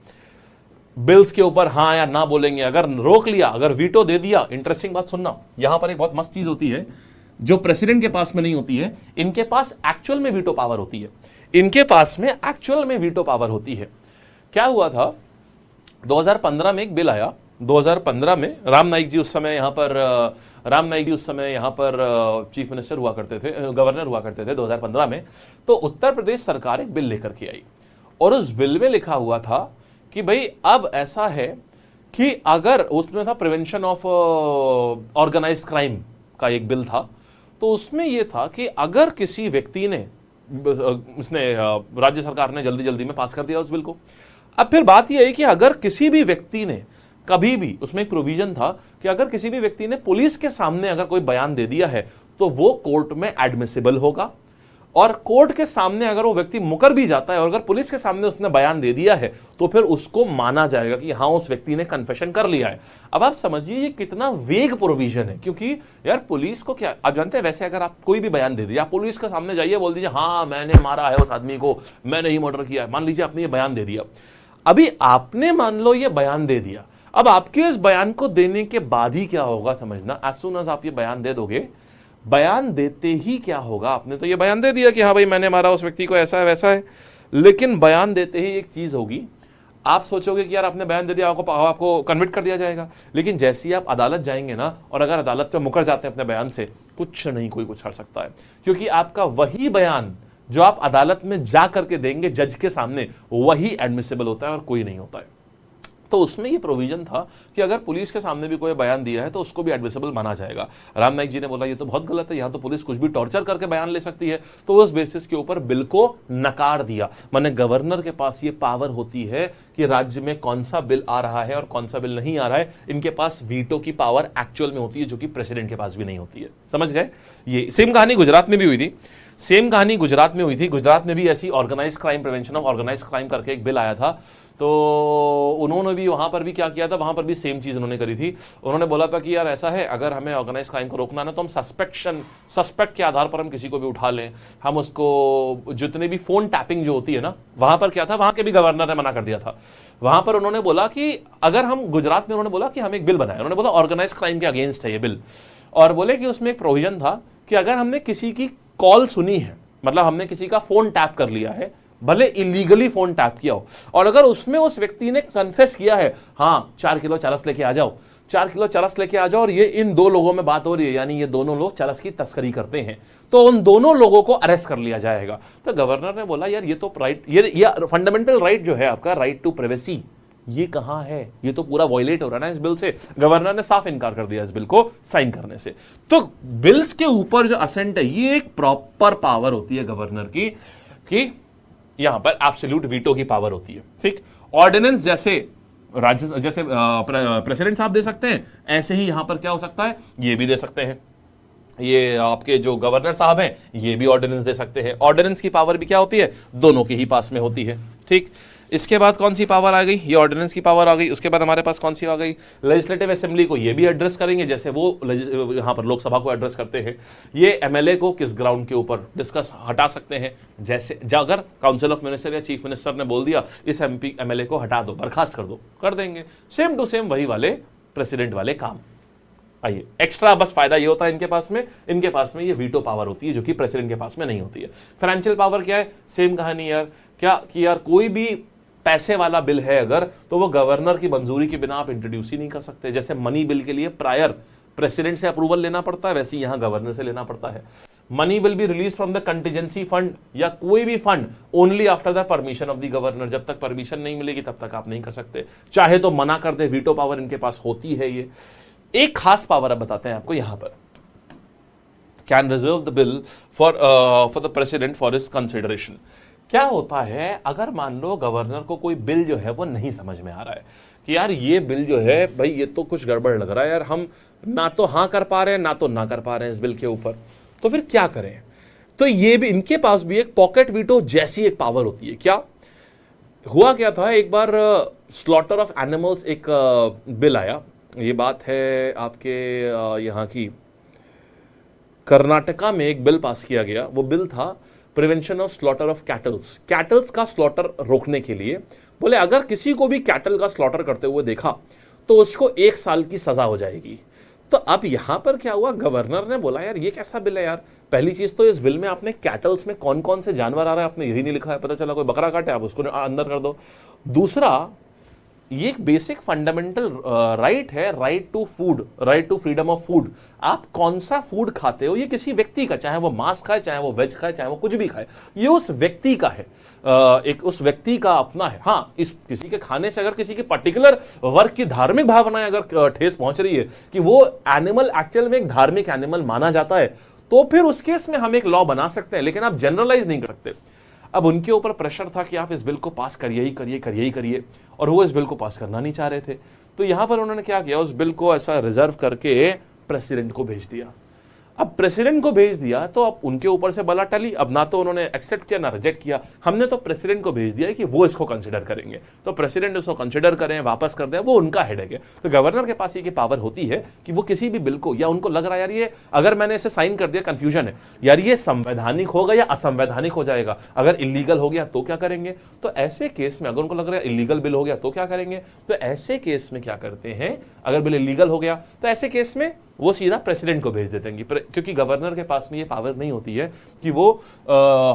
बिल्स के ऊपर हाँ या ना बोलेंगे, अगर रोक लिया, अगर वीटो दे दिया। इंटरेस्टिंग बात सुनना, यहां पर एक बहुत मस्त चीज होती है जो प्रेसिडेंट के पास में नहीं होती है, इनके पास एक्चुअल में वीटो पावर होती है। इनके पास में एक्चुअल में वीटो पावर होती है। क्या हुआ था, 2015 में एक बिल आया। 2015 में राम नाईक जी उस समय यहां पर चीफ मिनिस्टर हुआ करते थे, गवर्नर हुआ करते थे 2015 में। तो उत्तर प्रदेश सरकार एक बिल लेकर के आई, और उस बिल में लिखा हुआ था कि भाई अब ऐसा है कि अगर, उसमें था प्रिवेंशन ऑफ ऑर्गेनाइज क्राइम का एक बिल था, तो उसमें यह था कि अगर किसी व्यक्ति ने, उसने राज्य सरकार ने जल्दी में पास कर दिया उस बिल को। अब फिर बात यह है कि अगर किसी भी व्यक्ति ने कभी भी, उसमें एक प्रोविजन था कि अगर किसी भी व्यक्ति ने पुलिस के सामने अगर कोई बयान दे दिया है तो वो कोर्ट में एडमिसिबल होगा, और कोर्ट के सामने अगर वो व्यक्ति मुकर भी जाता है और अगर पुलिस के सामने उसने बयान दे दिया है तो फिर उसको माना जाएगा कि हाँ उस व्यक्ति ने कन्फेशन कर लिया है। अब आप समझिए ये कितना वेग प्रोविजन है, क्योंकि यार पुलिस को क्या, आप जानते हैं वैसे अगर आप कोई भी बयान दे दिया, आप पुलिस के सामने जाइए, बोल दीजिए हाँ मैंने मारा है उस आदमी को, मैंने ही मर्डर किया है, मान लीजिए आपने ये बयान दे दिया। अभी आपने मान लो ये बयान दे दिया, अब आपके इस बयान को देने के बाद ही क्या होगा समझना, एज सून एज आप ये बयान दे दोगे, बयान देते ही क्या होगा, आपने तो ये बयान दे दिया कि हाँ भाई मैंने मारा उस व्यक्ति को, ऐसा है वैसा है, लेकिन बयान देते ही एक चीज होगी, आप सोचोगे कि यार आपने बयान दे दिया, आपको कन्विक्ट कर दिया जाएगा, लेकिन जैसे ही आप अदालत जाएंगे ना, और अगर अदालत पे मुकर जाते हैं अपने बयान से, कुछ नहीं कोई कुछ कर सकता है, क्योंकि आपका वही बयान जो आप अदालत में जा करके देंगे जज के सामने, वही एडमिसिबल होता है और कोई नहीं होता है। तो उसमें ये प्रोविजन था कि अगर पुलिस के सामने भी कोई बयान दिया है तो उसको भी एडमिसिबल माना जाएगा। राम नाईक जी ने बोला ये तो बहुत गलत है, यहाँ तो पुलिस कुछ भी टॉर्चर करके बयान ले सकती है, तो उस बेसिस के ऊपर बिल को नकार दिया। माने गवर्नर के पास ये पावर होती है कि राज्य में कौन सा बिल आ रहा है और कौन सा बिल नहीं आ रहा है, इनके पास वीटो की पावर एक्चुअल में होती है, जो कि प्रेसिडेंट के पास भी नहीं होती है। समझ गए? ये सेम कहानी गुजरात में भी हुई थी, गुजरात में भी ऐसी organise crime, prevention of organise crime करके एक बिल आया था। तो उन्होंने भी वहां पर भी क्या किया था, वहां पर भी सेम चीज उन्होंने करी थी। उन्होंने बोला था कि यार ऐसा है, अगर हमें ऑर्गेनाइज क्राइम को रोकना है तो हम सस्पेक्ट के आधार पर हम किसी को भी उठा लें, हम उसको, जितने भी फोन टैपिंग जो होती है ना, वहां पर क्या था, वहां के भी गवर्नर ने मना कर दिया था। वहां पर उन्होंने बोला कि अगर हम, गुजरात में उन्होंने बोला कि हम एक बिल बनाए, उन्होंने बोला ऑर्गेनाइज क्राइम के अगेंस्ट है ये बिल, और बोले कि उसमें एक प्रोविजन था कि अगर हमने किसी की कॉल सुनी है, मतलब हमने किसी का फोन टैप कर लिया है, भले इलीगली फोन टैप किया हो, और अगर उसमें उस व्यक्ति ने कन्फेस किया है, हाँ 4 किलो चरस लेके आ जाओ, 4 किलो चरस लेके आ जाओ, और ये इन 2 लोगों में बात हो रही है, यानी ये दोनों लोग चरस की तस्करी करते हैं, तो उन दोनों लोगों को अरेस्ट कर लिया जाएगा। तो गवर्नर ने बोला यार ये तो राइट, ये फंडामेंटल राइट जो है आपका, राइट टू प्राइवेसी, ये कहां है, ये तो पूरा वायलेट हो रहा है ना इस बिल से। गवर्नर ने साफ इनकार कर दिया इस बिल को साइन करने से। तो बिल्स के ऊपर जो असेंट है, ये एक प्रॉपर पावर होती है गवर्नर की, कि यहां पर एब्सोल्यूट वीटो की पावर होती है। ठीक, ऑर्डिनेंस जैसे प्रेसिडेंट साहब दे सकते हैं, ऐसे ही यहां पर क्या हो सकता है, ये भी दे सकते हैं, ये आपके जो गवर्नर साहब हैं ये भी ऑर्डिनेंस दे सकते हैं। ऑर्डिनेंस की पावर भी क्या होती है, दोनों के ही पास में होती है। ठीक, इसके बाद कौन सी पावर आ गई, ये ऑर्डिनेंस की पावर आ गई। उसके बाद हमारे पास कौन सी आ गई, लेजिस्लेटिव असेंबली को ये भी एड्रेस करेंगे, जैसे वो यहां पर लोकसभा को एड्रेस करते हैं। ये एमएलए को किस ग्राउंड के ऊपर डिस्कस हटा सकते हैं, जैसे अगर काउंसिल ऑफ मिनिस्टर या चीफ मिनिस्टर ने बोल दिया इस एमएलए को हटा दो, बर्खास्त कर दो, कर देंगे। सेम टू सेम वही वाले प्रेसिडेंट वाले काम। आइए, एक्स्ट्रा बस फायदा ये होता है इनके पास में ये वीटो पावर होती है, जो कि प्रेसिडेंट के पास में नहीं होती है। फाइनेंशियल पावर क्या है, सेम कहानी यार, क्या कि यार कोई भी पैसे वाला बिल है अगर, तो वो गवर्नर की मंजूरी के बिना आप इंट्रोड्यूस ही नहीं कर सकते। जैसे मनी बिल के लिए प्रायर प्रेसिडेंट से अप्रूवल लेना पड़ता है, वैसे यहां गवर्नर से लेना पड़ता है। Money will be release from the contingency fund या कोई भी fund only after the permission of the governor. जब तक परमिशन नहीं मिलेगी तब तक आप नहीं कर सकते, चाहे तो मना कर दे, वीटो पावर इनके पास होती है। ये एक खास पावर अब बताते हैं आपको यहां पर, can reserve the bill for the president for his consideration. क्या होता है, अगर मान लो गवर्नर को कोई बिल जो है वो नहीं समझ में आ रहा है कि यार ये बिल जो है भाई ये तो कुछ गड़बड़ लग रहा है यार, हम ना तो हां कर पा रहे हैं ना तो ना कर पा रहे हैं इस बिल के ऊपर, तो फिर क्या करें। तो ये भी इनके पास भी एक पॉकेट वीटो जैसी एक पावर होती है। क्या हुआ क्या था, एक बार स्लॉटर ऑफ एनिमल्स एक बिल आया, ये बात है आपके यहाँ की कर्नाटका में एक बिल पास किया गया। वो बिल था prevention of slaughter of kettles का स्लॉटर रोकने के लिए। बोले अगर किसी को भी कैटल का स्लॉटर करते हुए देखा तो उसको 1 साल की सजा हो जाएगी। तो अब यहां पर क्या हुआ, गवर्नर ने बोला यार ये कैसा बिल है यार, पहली चीज तो इस बिल में आपने कैटल्स में कौन कौन से जानवर आ रहे हैं आपने यही नहीं लिखा है, पता चला कोई बकरा काटे आप उसको अंदर कर दो। दूसरा, ये एक बेसिक फंडामेंटल राइट है, right to food, right to freedom of food. आप कौन सा फूड खाते हो ये किसी व्यक्ति का, चाहे वो मांस खाए, चाहे वो वेज खाए, चाहे वो कुछ भी खाए, ये उस व्यक्ति का है, एक उस व्यक्ति का अपना है। हाँ, इस किसी के खाने से अगर किसी के पर्टिकुलर वर्ग की धार्मिक भावनाएं अगर ठेस पहुंच रही है कि वो एनिमल एक्चुअल में एक धार्मिक एनिमल माना जाता है, तो फिर उस केस में हम एक लॉ बना सकते हैं, लेकिन आप जनरलाइज नहीं कर सकते। अब उनके ऊपर प्रेशर था कि आप इस बिल को पास करिए ही करिए, और वो इस बिल को पास करना नहीं चाह रहे थे। तो यहां पर उन्होंने क्या किया, उस बिल को ऐसा रिजर्व करके प्रेसिडेंट को भेज दिया। अब प्रेसिडेंट को भेज दिया तो अब उनके ऊपर से बला टली, अब ना तो उन्होंने एक्सेप्ट किया ना रिजेक्ट किया, हमने तो प्रेसिडेंट को भेज दिया कि वो इसको कंसिडर करेंगे, तो प्रेसिडेंट उसको कंसिडर करें वापस कर दें, वो उनका हेडेक है। तो गवर्नर के पास ये पावर होती है कि वो किसी भी बिल को, या उनको लग रहा है यार ये अगर मैंने इसे साइन कर दिया, कंफ्यूजन है यार ये संवैधानिक होगा या असंवैधानिक हो जाएगा, अगर इलीगल हो गया तो क्या करेंगे। तो ऐसे केस में अगर उनको लग रहा है इलीगल बिल हो गया तो क्या करेंगे, तो ऐसे केस में क्या करते हैं, अगर बिल इलीगल हो गया तो ऐसे केस में वो सीधा प्रेसिडेंट को भेज देते हैं, क्योंकि गवर्नर के पास में ये पावर नहीं होती है कि वो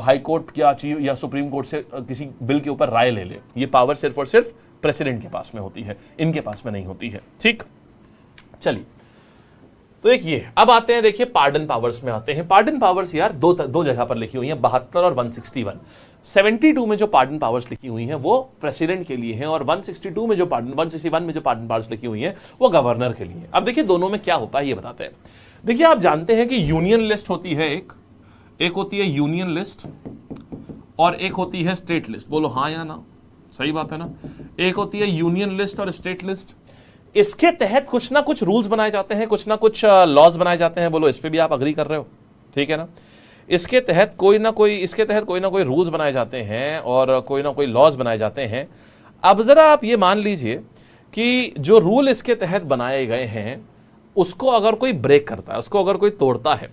हाई कोर्ट या सुप्रीम कोर्ट से किसी बिल के ऊपर राय ले ले। ये पावर सिर्फ और सिर्फ प्रेसिडेंट के पास में होती है, इनके पास में नहीं होती है। ठीक, चलिए, तो एक ये, अब आते हैं, देखिए पार्डन पावर्स में आते हैं। पार्डन पावर्स यार दो जगह पर लिखी हुई हैं, 72 और 161। 72 में जो पार्डन पावर्स लिखी हुई हैं वो प्रेसिडेंट के लिए हैं, और 161 में जो पार्डन पावर्स लिखी हुई हैं वो गवर्नर के लिए हैं। अब देखिए दोनों में क्या होता है ये बताते हैं। देखिए आप जानते हैं कि यूनियन लिस्ट होती है, एक होती है यूनियन लिस्ट और एक होती है स्टेट लिस्ट। बोलो हाँ या ना, सही बात है ना। एक होती है यूनियन लिस्ट और स्टेट लिस्ट। इसके तहत कुछ ना कुछ रूल्स बनाए जाते हैं, कुछ ना कुछ लॉज बनाए जाते हैं। बोलो इस पे भी आप अग्री कर रहे हो, ठीक है ना। इसके तहत कोई ना कोई रूल्स बनाए जाते हैं और कोई ना कोई लॉज बनाए जाते हैं। अब जरा आप ये मान लीजिए कि जो रूल इसके तहत बनाए गए हैं उसको अगर कोई ब्रेक करता है, उसको अगर कोई तोड़ता है,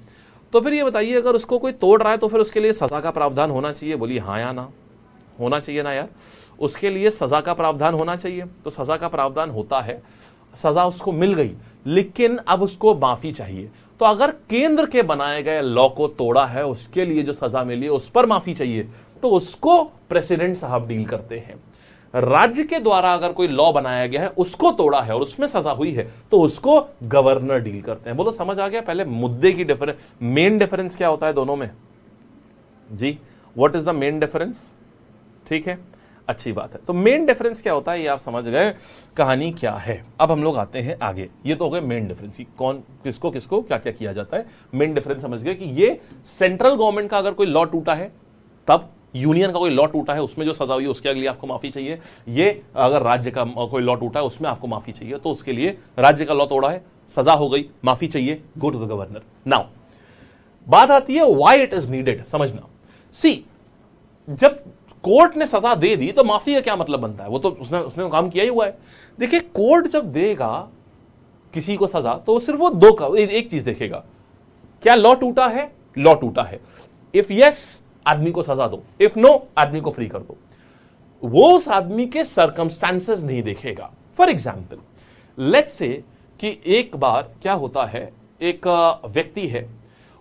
तो फिर ये बताइए अगर उसको कोई तोड़ रहा है तो फिर उसके लिए सजा का प्रावधान होना चाहिए। बोलिए हाँ या ना, होना चाहिए ना यार, उसके लिए सजा का प्रावधान होना चाहिए। तो सजा का प्रावधान होता है, सजा उसको मिल गई लेकिन अब उसको माफी चाहिए। तो अगर केंद्र के बनाए गए लॉ को तोड़ा है, उसके लिए जो सजा मिली है उस पर माफी चाहिए, तो उसको प्रेसिडेंट साहब डील करते हैं। राज्य के द्वारा अगर कोई लॉ बनाया गया है, उसको तोड़ा है और उसमें सजा हुई है, तो उसको गवर्नर डील करते हैं। बोलो समझ आ गया पहले मुद्दे की डिफरेंस, मेन डिफरेंस क्या होता है दोनों में जी, what is the main difference. ठीक है, अच्छी बात है। तो मेन डिफरेंस क्या होता है ये आप समझ गए, कहानी क्या है। अब हम लोग आते हैं आगे। ये तो हो गए मेन डिफरेंस, कौन किसको किसको क्या क्या किया जाता है। मेन डिफरेंस समझ गए कि ये सेंट्रल गवर्नमेंट का अगर कोई लॉ टूटा है तब, यूनियन का कोई लॉ टूटा है उसमें जो सजा हुई है उसके लिए आपको माफी चाहिए। ये अगर राज्य का कोई लॉ टूटा है उसमें आपको माफी चाहिए, तो उसके लिए राज्य का लॉ तोड़ा है, सजा हो गई, माफी चाहिए, go to the governor. Now बात आती है व्हाई इट इज नीडेड। समझना, सी जब कोर्ट ने सजा दे दी तो माफी का क्या मतलब बनता है, वो तो उसने काम किया ही हुआ है। देखिए कोर्ट जब देगा किसी को सजा तो सिर्फ वो एक चीज देखेगा, क्या लॉ टूटा है, लॉ टूटा है। इफ यस आदमी को सजा दो, इफ नो आदमी को फ्री कर दो। वो उस आदमी के सर्कमस्टांसेस नहीं देखेगा। फॉर एग्जाम्पल लेट्स से कि एक बार क्या होता है, एक व्यक्ति है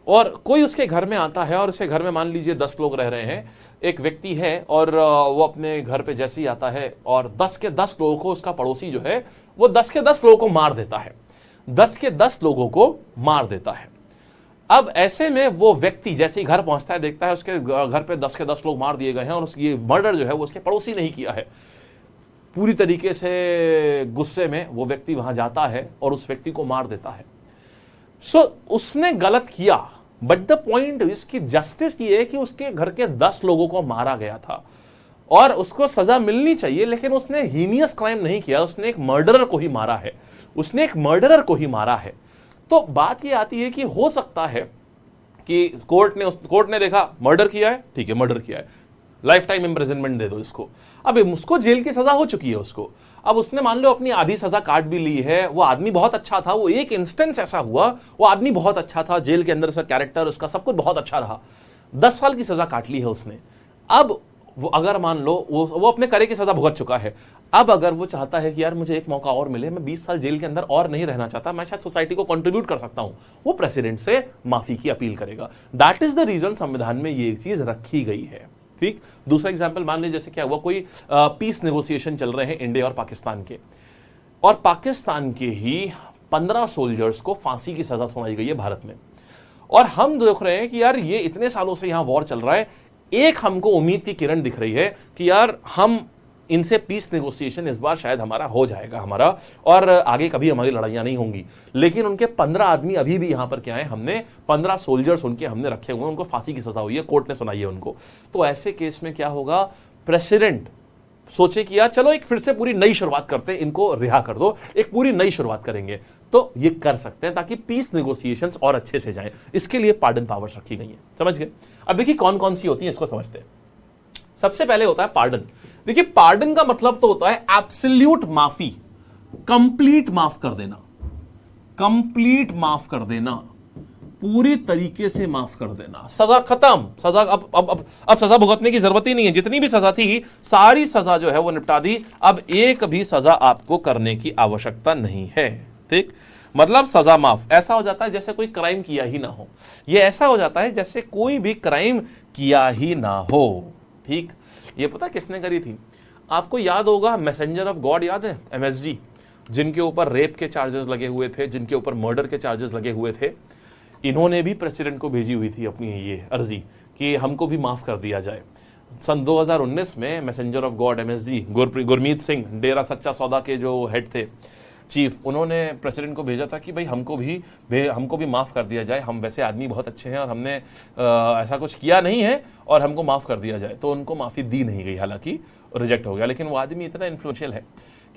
और कोई उसके घर में आता है और उसके घर में मान लीजिए 10 लोग रह रहे हैं। एक व्यक्ति है और वो अपने घर पे जैसे ही आता है और 10 के 10 लोगों को, उसका पड़ोसी जो है वो 10 के 10 लोगों को मार देता है, 10 के 10 लोगों को मार देता है। अब ऐसे में वो व्यक्ति जैसे ही घर पहुंचता है, देखता है उसके घर पे 10 के 10 लोग मार दिए गए हैं और ये मर्डर जो है वो उसके पड़ोसी नहीं किया है। पूरी तरीके से गुस्से में वो व्यक्ति वहां जाता है और उस व्यक्ति को मार देता है। सो उसने गलत किया, बट द पॉइंट इज कि जस्टिस ये है कि उसके घर के 10 लोगों को मारा गया था और उसको सजा मिलनी चाहिए, लेकिन उसने हीनियस क्राइम नहीं किया, उसने एक मर्डरर को ही मारा है, उसने एक मर्डरर को ही मारा है। तो बात ये आती है कि हो सकता है कि कोर्ट ने देखा मर्डर किया है, ठीक है मर्डर किया है, लाइफ टाइम इंप्रिजनमेंट दे दो इसको। अब उसको जेल की सजा हो चुकी है उसको, अब उसने मान लो अपनी आधी सजा काट भी ली है। वो आदमी बहुत अच्छा था, वो एक इंस्टेंस ऐसा हुआ, वो आदमी बहुत अच्छा था, जेल के अंदर उसका कैरेक्टर, उसका सब कुछ बहुत अच्छा रहा, 10 साल की सजा काट ली है उसने। अब वो अगर मान लो वो अपने करे की सजा भुगत चुका है, अब अगर वो चाहता है कि यार मुझे एक मौका और मिले, मैं 20 साल जेल के अंदर और नहीं रहना चाहता, मैं शायद सोसाइटी को कंट्रीब्यूट कर सकता हूं, वो प्रेसिडेंट से माफी की अपील करेगा। दैट इज द रीजन संविधान में ये चीज रखी गई है। ठीक, दूसरा एग्जाम्पल मान लीजिए जैसे क्या हुआ, कोई पीस नेगोशिएशन चल रहे हैं इंडिया और पाकिस्तान के, और पाकिस्तान के ही 15 सोल्जर्स को फांसी की सजा सुनाई गई है भारत में, और हम देख रहे हैं कि यार ये इतने सालों से यहां वॉर चल रहा है, एक हमको उम्मीद की किरण दिख रही है कि यार हम इनसे पीस नेगोशिएशन इस बार शायद हमारा हो जाएगा हमारा, और आगे कभी हमारी लड़ाइयां नहीं होंगी। लेकिन उनके 15 आदमी अभी भी यहां पर क्या है, हमने 15 सोल्जर्स उनके हमने रखे हुए हैं, उनको फांसी की सजा हुई है, कोर्ट ने सुनाई है उनको। तो ऐसे केस में क्या होगा, प्रेसिडेंट सोचे कि यार चलो एक फिर से पूरी नई शुरुआत करते हैं, इनको रिहा कर दो, एक पूरी नई शुरुआत करेंगे, तो ये कर सकते हैं ताकि पीस नेगोशिएशंस और अच्छे से जाएं। इसके लिए पार्डन पावर्स रखी गई है, समझ गए। अब देखिए कौन कौन सी होती है इसको समझते हैं। सबसे पहले होता है पार्डन। देखिए पार्डन का मतलब तो होता है एब्सोल्यूट माफी, कंप्लीट माफ कर देना, कंप्लीट माफ कर देना, पूरी तरीके से माफ कर देना, सजा खत्म, सजा अब सजा भुगतने की जरूरत ही नहीं है, जितनी भी सजा थी सारी सजा जो है वो निपटा दी, अब एक भी सजा आपको करने की आवश्यकता नहीं है। ठीक, मतलब सजा माफ। ऐसा हो जाता है जैसे कोई क्राइम किया ही ना हो, यह ऐसा हो जाता है जैसे कोई भी क्राइम किया ही ना हो। ठीक, ये पता किसने करी थी, आपको याद होगा मैसेंजर ऑफ गॉड, याद है MSG, जिनके ऊपर रेप के चार्जेस लगे हुए थे, जिनके ऊपर मर्डर के चार्जेस लगे हुए थे, इन्होंने भी प्रेसिडेंट को भेजी हुई थी अपनी ये अर्जी कि हमको भी माफ कर दिया जाए। सन 2019 में messenger of god MSG Gurmeet Singh, Dera Sacha Sauda के जो हेड थे, चीफ, उन्होंने प्रेसिडेंट को भेजा था कि भाई हमको भी माफ़ कर दिया जाए, हम वैसे आदमी बहुत अच्छे हैं और हमने ऐसा कुछ किया नहीं है और हमको माफ़ कर दिया जाए। तो उनको माफ़ी दी नहीं गई, हालांकि रिजेक्ट हो गया। लेकिन वो आदमी इतना इन्फ्लुएंशियल है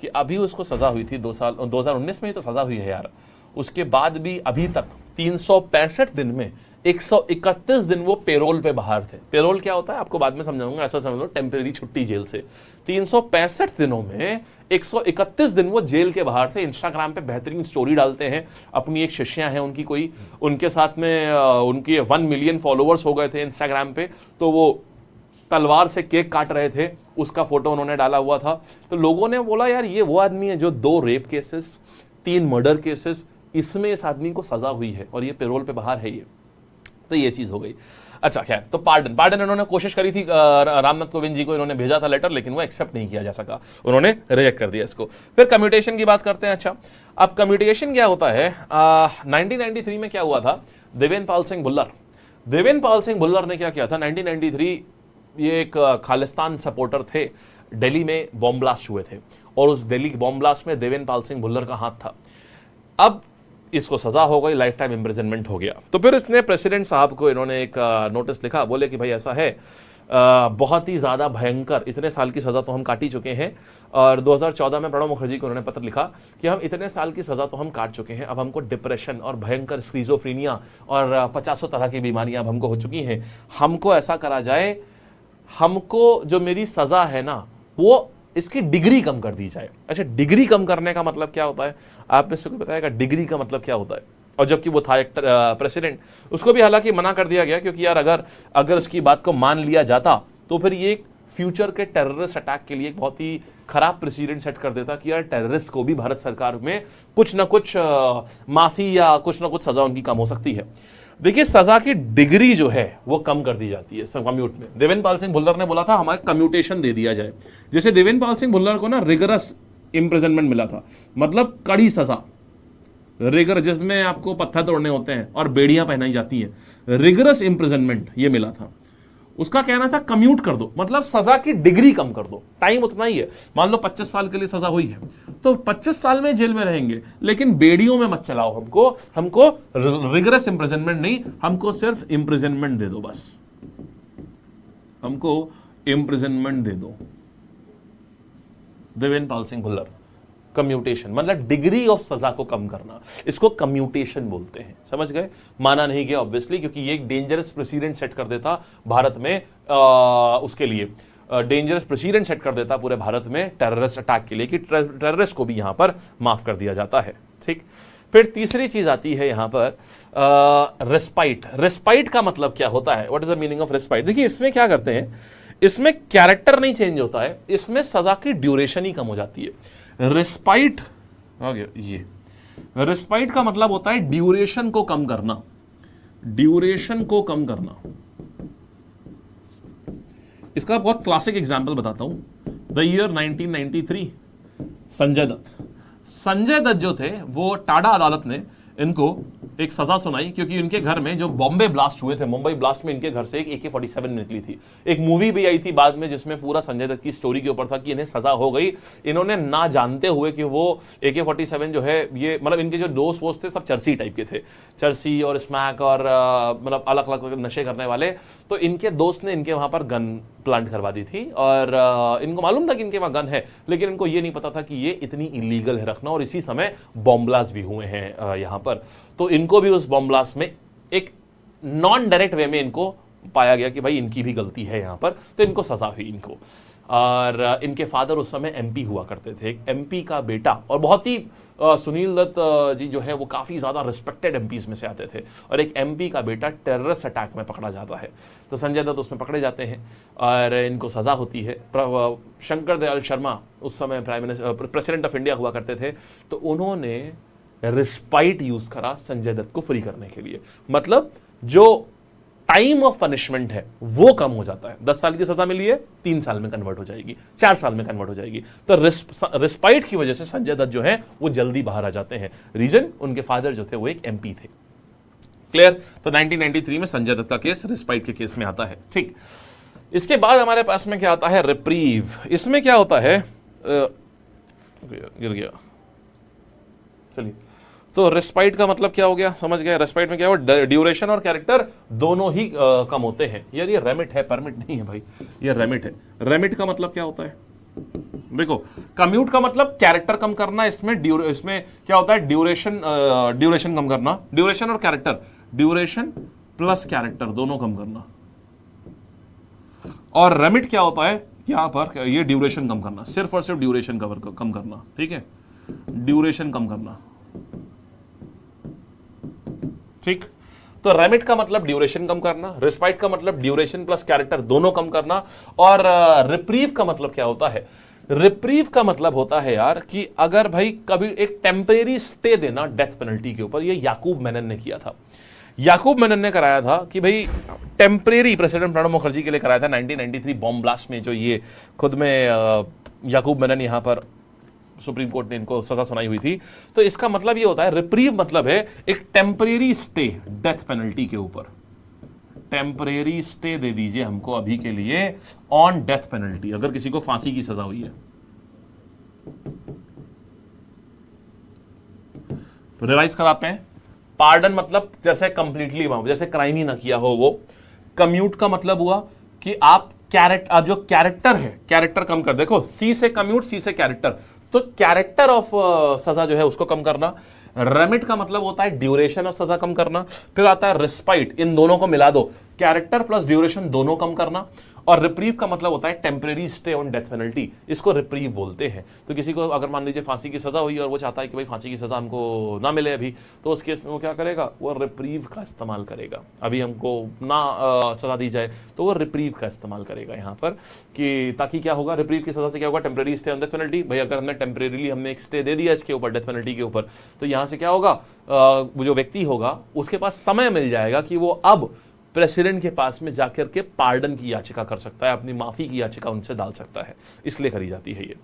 कि अभी उसको सज़ा हुई थी 2019 में ही तो सज़ा हुई है यार, उसके बाद भी अभी तक 365 दिन में 131 दिन वो पेरोल पे बाहर थे। पेरोल क्या होता है आपको बाद में समझाऊंगा, ऐसा समझ लो टेम्परेरी छुट्टी जेल से। 365 दिनों में 131 दिन वो जेल के बाहर थे। इंस्टाग्राम पे बेहतरीन स्टोरी डालते हैं, अपनी एक शिष्या है उनकी कोई, उनके साथ में उनके 1 मिलियन फॉलोअर्स हो गए थे इंस्टाग्राम पे, तो वो तलवार से केक काट रहे थे, उसका फोटो उन्होंने डाला हुआ था। तो लोगों ने बोला यार ये वो आदमी है जो 2 रेप केसेस, 3 मर्डर केसेस, इसमें इस आदमी को सजा हुई है और ये पेरोल पे बाहर है ये। तो ये चीज हो गई। अच्छा खैर, तो पार्डन इन्होंने कोशिश करी थी, रामनाथ कोविंद जी को इन्होंने भेजा था लेटर, लेकिन वो एक्सेप्ट नहीं किया जा सका, उन्होंने रिजेक्ट कर दिया इसको। फिर कम्यूटेशन की बात करते हैं। अच्छा, अब कम्यूटेशन क्या होता है, 1993 में क्या हुआ था, देवेंद्र पाल सिंह भुल्लर ने क्या किया था 1993, ये एक खालिस्तान सपोर्टर थे, दिल्ली में बॉम्ब ब्लास्ट हुए थे और उस दिल्ली बॉम्ब ब्लास्ट में देवेंद्र पाल सिंह भुल्लर का हाथ था। अब इसको सजा हो गई, लाइफ टाइम इम्प्रिजनमेंट हो गया। तो फिर इसने प्रेसिडेंट साहब को इन्होंने एक नोटिस लिखा, बोले कि भाई ऐसा है, बहुत ही ज़्यादा भयंकर, इतने साल की सज़ा तो हम काट ही चुके हैं। और 2014 में प्रणब मुखर्जी को उन्होंने पत्र लिखा कि हम इतने साल की सज़ा तो हम काट चुके हैं, अब हमको डिप्रेशन और भयंकर स्किज़ोफ्रेनिया और 50 तरह की बीमारियां अब हमको हो चुकी हैं, हमको ऐसा करा जाए, हमको जो मेरी सज़ा है ना वो इसकी डिग्री कम कर दी जाए। अच्छा, डिग्री कम करने का मतलब क्या होता है, आप में से कोई बताएगा डिग्री का मतलब क्या होता है? और जबकि वो था एक प्रेसिडेंट, उसको भी हालांकि मना कर दिया गया, क्योंकि यार अगर उसकी बात को मान लिया जाता तो फिर ये एक फ्यूचर के टेररिस्ट अटैक के लिए एक बहुत ही खराब प्रेसिडेंट सेट कर देता कि यार टेररिस्ट को भी भारत सरकार में कुछ ना कुछ माफी या कुछ ना कुछ सजा उनकी कम हो सकती है। देखिए, सजा की डिग्री जो है वो कम कर दी जाती है कम्यूट में। देवेंद्र पाल सिंह भुल्लर ने बोला था हमारे कम्यूटेशन दे दिया जाए। जैसे देवेंद्र पाल सिंह भुल्लर को ना रिगरस इम्प्रिजनमेंट मिला था, मतलब कड़ी सजा, रिगर जिसमें आपको पत्थर तोड़ने होते हैं और बेड़ियां पहनाई जाती हैं, रिगरस इम्प्रिजनमेंट ये मिला था। उसका कहना था कम्यूट कर दो, मतलब सजा की डिग्री कम कर दो, टाइम उतना ही है। मान लो 25 साल के लिए सजा हुई है तो 25 साल में जेल में रहेंगे, लेकिन बेड़ियों में मत चलाओ हमको रिगरस इम्प्रिजनमेंट नहीं, हमको सिर्फ इम्प्रिजनमेंट दे दो, बस हमको इम्प्रिजनमेंट दे दो। देवेंद्र पाल सिंह भुल्लर, कम्यूटेशन मतलब डिग्री ऑफ सजा को कम करना, इसको कम्यूटेशन बोलते हैं, समझ गए? माना नहीं गया ऑब्वियसली, क्योंकि ये एक डेंजरस प्रेसिडेंट सेट कर देता भारत में, उसके लिए डेंजरस प्रेसिडेंट सेट कर देता पूरे भारत में टेररिस्ट अटैक के लिए, कि टेररिस्ट को भी यहां पर माफ कर दिया जाता है। ठीक, फिर तीसरी चीज आती है यहां पर रेस्पाइट। रेस्पाइट का मतलब क्या होता है, what is the meaning of respite? देखिए, इसमें क्या करते हैं, इसमें कैरेक्टर नहीं चेंज होता है, इसमें सजा की ड्यूरेशन ही कम हो जाती है। रेस्पाइट, ये रेस्पाइट का मतलब होता है ड्यूरेशन को कम करना, ड्यूरेशन को कम करना। इसका बहुत क्लासिक एग्जांपल बताता हूं, द ईयर 1993, संजय दत्त जो थे वो टाडा अदालत ने इनको एक सजा सुनाई, क्योंकि इनके घर में जो बॉम्बे ब्लास्ट हुए थे, मुंबई ब्लास्ट में इनके घर से एक AK-47 निकली थी। एक मूवी भी आई थी बाद में जिसमें पूरा संजय दत्त की स्टोरी के ऊपर था कि इन्हें सजा हो गई, इन्होंने ना जानते हुए कि वो AK-47 जो है, ये मतलब इनके जो दोस्त वोस्त थे सब चर्सी टाइप के थे, चर्सी और स्मैक और मतलब अलग अलग नशे करने वाले। तो इनके दोस्त ने इनके वहां पर गन प्लांट करवा दी थी और इनको मालूम था कि इनके वहां गन है, लेकिन इनको ये नहीं पता था कि ये इतनी इलीगल है रखना, और इसी समय बॉम्ब ब्लास्ट भी हुए हैं यहां पर। तो इनको भी उस बॉम्ब ब्लास्ट में एक नॉन डायरेक्ट वे में इनको पाया गया कि भाई इनकी भी गलती है यहां पर, तो इनको सजा हुई इनको। और इनके फादर उस समय MP हुआ करते थे, एक MP का बेटा, और बहुत ही सुनील दत्त जी जो है वो काफ़ी ज़्यादा रिस्पेक्टेड MPs में से आते थे, और एक MP का बेटा टेररिस्ट अटैक में पकड़ा जाता है, तो संजय दत्त उसमें पकड़े जाते हैं और इनको सज़ा होती है। शंकर दयाल शर्मा उस समय प्रेसिडेंट ऑफ इंडिया हुआ करते थे, तो उन्होंने रिस्पाइट यूज़ करा संजय दत्त को फ्री करने के लिए। मतलब जो टाइम ऑफ पनिशमेंट है वो कम हो जाता है। 10 साल की सजा मिली है, 3 साल में कन्वर्ट हो जाएगी, 4 साल में कन्वर्ट हो जाएगी। तो रिस्पाइट की वजह से संजय दत्त जो है वो जल्दी बाहर आ जाते हैं। रीजन, उनके फादर जो थे वो एक एमपी थे। क्लियर? तो 1993 में संजय दत्त का केस रिस्पाइट के केस में आता है। ठीक, इसके बाद हमारे पास में क्या आता है? रिप्रीव। इसमें क्या होता है? गिर गया, चलिए। तो रेस्पाइट का मतलब क्या हो गया? समझ गए। रेस्पाइट में क्या हो? ड्यूरेशन और कैरेक्टर दोनों ही कम होते हैं। यार ये रेमिट है, परमिट नहीं है भाई, ये रेमिट है। रेमिट का मतलब क्या होता है? देखो, कम्यूट का मतलब कैरेक्टर कम करना, इसमें क्या होता है? ड्यूरेशन कम करना। ड्यूरेशन और कैरेक्टर, ड्यूरेशन प्लस कैरेक्टर दोनों कम करना। और रेमिट क्या होता है? यहां पर ये ड्यूरेशन कम करना, सिर्फ और सिर्फ ड्यूरेशन कम करना। ठीक है, ड्यूरेशन कम करना। ठीक, तो रेमिट का मतलब ड्यूरेशन कम करना, रिस्पाइट का मतलब ड्यूरेशन प्लस कैरेक्टर दोनों कम करना। और रिप्रीव का मतलब क्या होता है? रिप्रीव का मतलब होता है यार कि अगर भाई कभी एक टेम्परेरी स्टे देना डेथ पेनल्टी के ऊपर। ये याकूब मेनन ने किया था। याकूब मेनन ने कराया था कि भाई टेम्परेरी, प्रेसिडेंट प्रणब मुखर्जी के लिए कराया था 1993 बॉम्ब ब्लास्ट में, जो ये खुद में याकूब मेनन यहां पर सुप्रीम कोर्ट ने इनको सजा सुनाई हुई थी। तो इसका मतलब ये होता है, रिप्रीव मतलब है एक टेम्परेरी स्टे डेथ पेनल्टी के ऊपर। टेम्परेरी स्टे दे दीजिए हमको अभी के लिए ऑन डेथ पेनल्टी, अगर किसी को फांसी की सजा हुई है। तो रिवाइज कराते हैं। पार्डन मतलब जैसे कंप्लीटली माफ, जैसे क्राइम ही ना किया हो वो। कम्यूट का मतलब हुआ कि आप जो कैरेक्टर है, कैरेक्टर कम कर। देखो, सी से कम्यूट, सी से कैरेक्टर, तो कैरेक्टर ऑफ सजा जो है उसको कम करना। रेमिट का मतलब होता है ड्यूरेशन ऑफ सजा कम करना। फिर आता है रिस्पाइट, इन दोनों को मिला दो, कैरेक्टर प्लस ड्यूरेशन दोनों कम करना। और रिप्रीव का मतलब होता है temporary stay on death penalty, इसको रिप्रीव बोलते हैं। तो किसी को अगर मान लीजिए फांसी की सजा हुई और वो चाहता है कि भाई फांसी की सजा हमको ना मिले अभी, तो उस केस में वो क्या करेगा? वो रिप्रीव का इस्तेमाल करेगा। अभी हमको ना सजा दी जाए तो वो रिप्रीव का इस्तेमाल करेगा यहाँ पर, कि ताकि क्या होगा? रिप्रीव की सजा से क्या होगा? Temporary stay on death penalty. भाई अगर हमने टेम्परेरीली हमने एक स्टे दे दिया इसके ऊपर, डेथ पेनल्टी के ऊपर, तो यहाँ से क्या होगा? वो जो व्यक्ति होगा उसके पास समय मिल जाएगा कि वो अब प्रेसिडेंट के पास में जाकर के पार्डन की याचिका कर सकता है, अपनी माफी की याचिका उनसे डाल सकता है, इसलिए करी जाती है ये।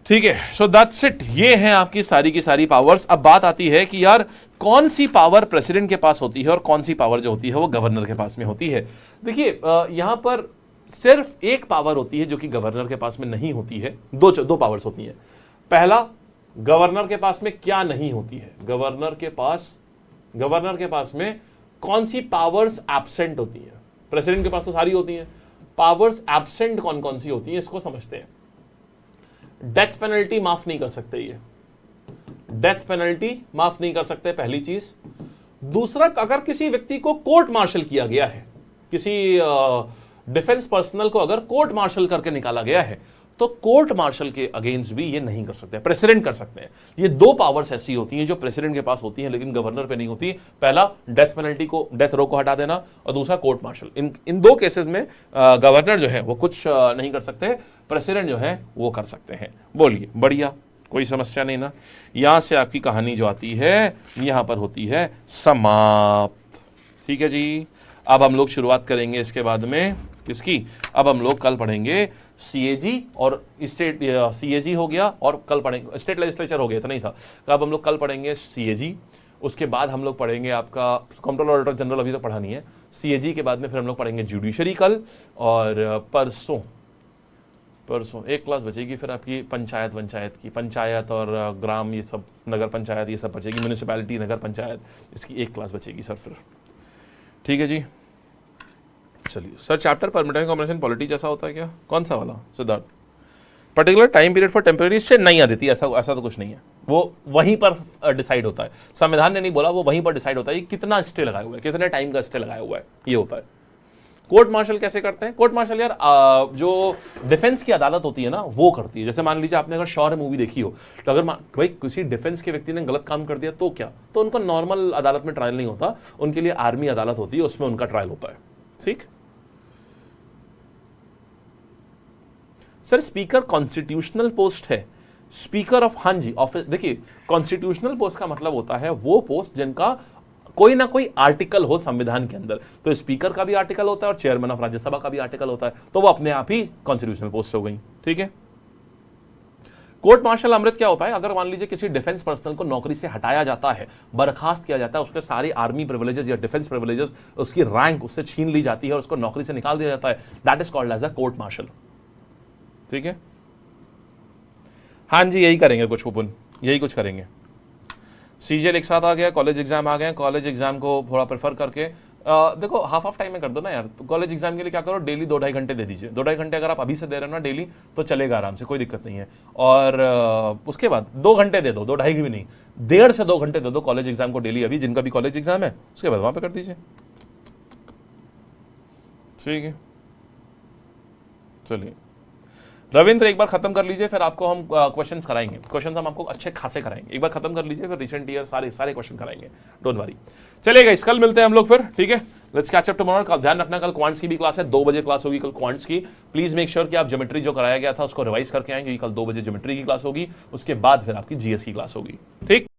ठीक है, सो दैट्स इट। ये है आपकी सारी की सारी पावर्स। अब बात आती है कि यार कौन सी पावर प्रेसिडेंट के पास होती है और कौन सी पावर जो होती है वो गवर्नर के पास में होती है। देखिए, यहां पर सिर्फ एक पावर होती है जो कि गवर्नर के पास में नहीं होती है। दो पावर्स होती हैं। पहला, गवर्नर के पास में क्या नहीं होती है? गवर्नर के पास में कौन सी पावर्स एब्सेंट होती हैं? प्रेसिडेंट के पास तो सारी होती हैं, पावर्स एब्सेंट कौन कौन सी होती हैं इसको समझते हैं। डेथ पेनल्टी माफ नहीं कर सकते, ये डेथ पेनल्टी माफ नहीं कर सकते, पहली चीज। दूसरा, अगर किसी व्यक्ति को कोर्ट मार्शल किया गया है, किसी डिफेंस पर्सनल को अगर कोर्ट मार्शल करके निकाला गया है, तो कोर्ट मार्शल के अगेंस्ट भी ये नहीं कर सकते, प्रेसिडेंट कर सकते हैं। ये दो पावर्स ऐसी होती हैं जो प्रेसिडेंट के पास होती हैं लेकिन गवर्नर पे नहीं होती। पहला, डेथ पेनल्टी को, डेथ रो को हटा देना, और दूसरा कोर्ट मार्शल। इन दो केसेस में गवर्नर जो है वो कुछ नहीं कर सकते, प्रेसिडेंट जो है वो कर सकते हैं। बोलिए, बढ़िया, कोई समस्या नहीं ना? यहां से आपकी कहानी जो आती है यहां पर होती है समाप्त। ठीक है जी। अब हम लोग शुरुआत करेंगे इसके बाद में किसकी? अब हम लोग कल पढ़ेंगे सीएजी और स्टेट, सीएजी हो गया, और कल पढ़ेंगे स्टेट लेजिस्लेचर हो गया, इतना ही था। तो अब हम लोग कल पढ़ेंगे सीएजी, उसके बाद हम लोग पढ़ेंगे आपका कंट्रोलर ऑडिटर जनरल, अभी तो पढ़ा नहीं है। सीएजी के बाद में फिर हम लोग पढ़ेंगे जुडिशरी कल, और परसों एक क्लास बचेगी फिर आपकी पंचायत और ग्राम, ये सब नगर पंचायत, ये सब बचेगी, म्यूनिसिपैलिटी, नगर पंचायत, इसकी एक क्लास बचेगी सर फिर। ठीक है जी, चलिए सर। चैप्टर परमिटेंट कॉम्बिनेशन पॉलिटी जैसा होता है क्या? कौन सा वाला Siddharth? Particular time period for temporary stay नहीं आती, ऐसा तो कुछ नहीं है, वो वहीं पर डिसाइड होता है। संविधान ने नहीं बोला, वो वहीं पर डिसाइड होता है कितना स्टे लगाया हुआ है, कितने टाइम का स्टे लगाया हुआ है, ये होता है। कोर्ट मार्शल कैसे करते हैं? कोर्ट मार्शल यार जो डिफेंस की अदालत होती है ना वो करती है। जैसे मान लीजिए आपने अगर शौर्य मूवी देखी हो, तो अगर भाई किसी डिफेंस के व्यक्ति ने गलत काम कर दिया तो क्या, तो उनका नॉर्मल अदालत में ट्रायल नहीं होता, उनके लिए आर्मी अदालत होती है, उसमें उनका ट्रायल होता है। ठीक सर, स्पीकर कॉन्स्टिट्यूशनल पोस्ट है, स्पीकर ऑफ, हाँ जी, ऑफिस। देखिए, कॉन्स्टिट्यूशनल पोस्ट का मतलब होता है वो पोस्ट जिनका कोई ना कोई आर्टिकल हो संविधान के अंदर, तो स्पीकर का भी आर्टिकल होता है और चेयरमैन ऑफ राज्यसभा का भी आर्टिकल होता है, तो वो अपने आप ही कॉन्स्टिट्यूशनल पोस्ट हो गई। ठीक है। कोर्ट मार्शल अमृत क्या होता है? अगर मान लीजिए किसी डिफेंस पर्सनल को नौकरी से हटाया जाता है, बर्खास्त किया जाता है, उसके सारी आर्मी प्रिविलेजेस या डिफेंस प्रिविलेजेस, उसकी रैंक उससे छीन ली जाती है और उसको नौकरी से निकाल दिया जाता है, that is called as a court martial. ठीक है। हाँ जी, यही करेंगे कुछ ओपन, यही कुछ करेंगे। सीजीएल एक साथ आ गया, कॉलेज एग्जाम आ गए, कॉलेज एग्जाम को थोड़ा प्रेफर करके देखो हाफ ऑफ टाइम में कर दो ना यार। तो कॉलेज एग्जाम के लिए क्या करो, डेली 2-2.5 घंटे दे दीजिए। 2-2.5 घंटे अगर आप अभी से दे रहे हो ना डेली, तो चलेगा आराम से, कोई दिक्कत नहीं है। और उसके बाद 2 घंटे दे दो, 2-2.5 भी नहीं, 1.5 से 2 घंटे दे दो कॉलेज एग्जाम को डेली, अभी जिनका भी कॉलेज एग्जाम है, उसके बाद वहां पे कर दीजिए। ठीक है, चलिए रविंद्र एक बार खत्म कर लीजिए, फिर आपको हम क्वेश्चंस कराएंगे। क्वेश्चंस हम आपको अच्छे खासे कराएंगे। एक बार खत्म कर लीजिए, फिर रिसेंट ईयर सारे क्वेश्चन कराएंगे, डोंट वरी। चलेगा, इस कल मिलते हैं हम लोग फिर। ठीक है, लेट्स कैच अप टुमारो। कल ध्यान रखना, कल क्वांट्स की भी क्लास है, 2 बजे क्लास होगी कल क्वांट्स की। प्लीज मेक श्योर कि आप ज्योमेट्री जो कराया गया था उसको रिवाइज करके आएंगे, कल 2 बजे ज्योमेट्री की क्लास होगी, उसके बाद फिर आपकी जीएस की क्लास होगी। ठीक।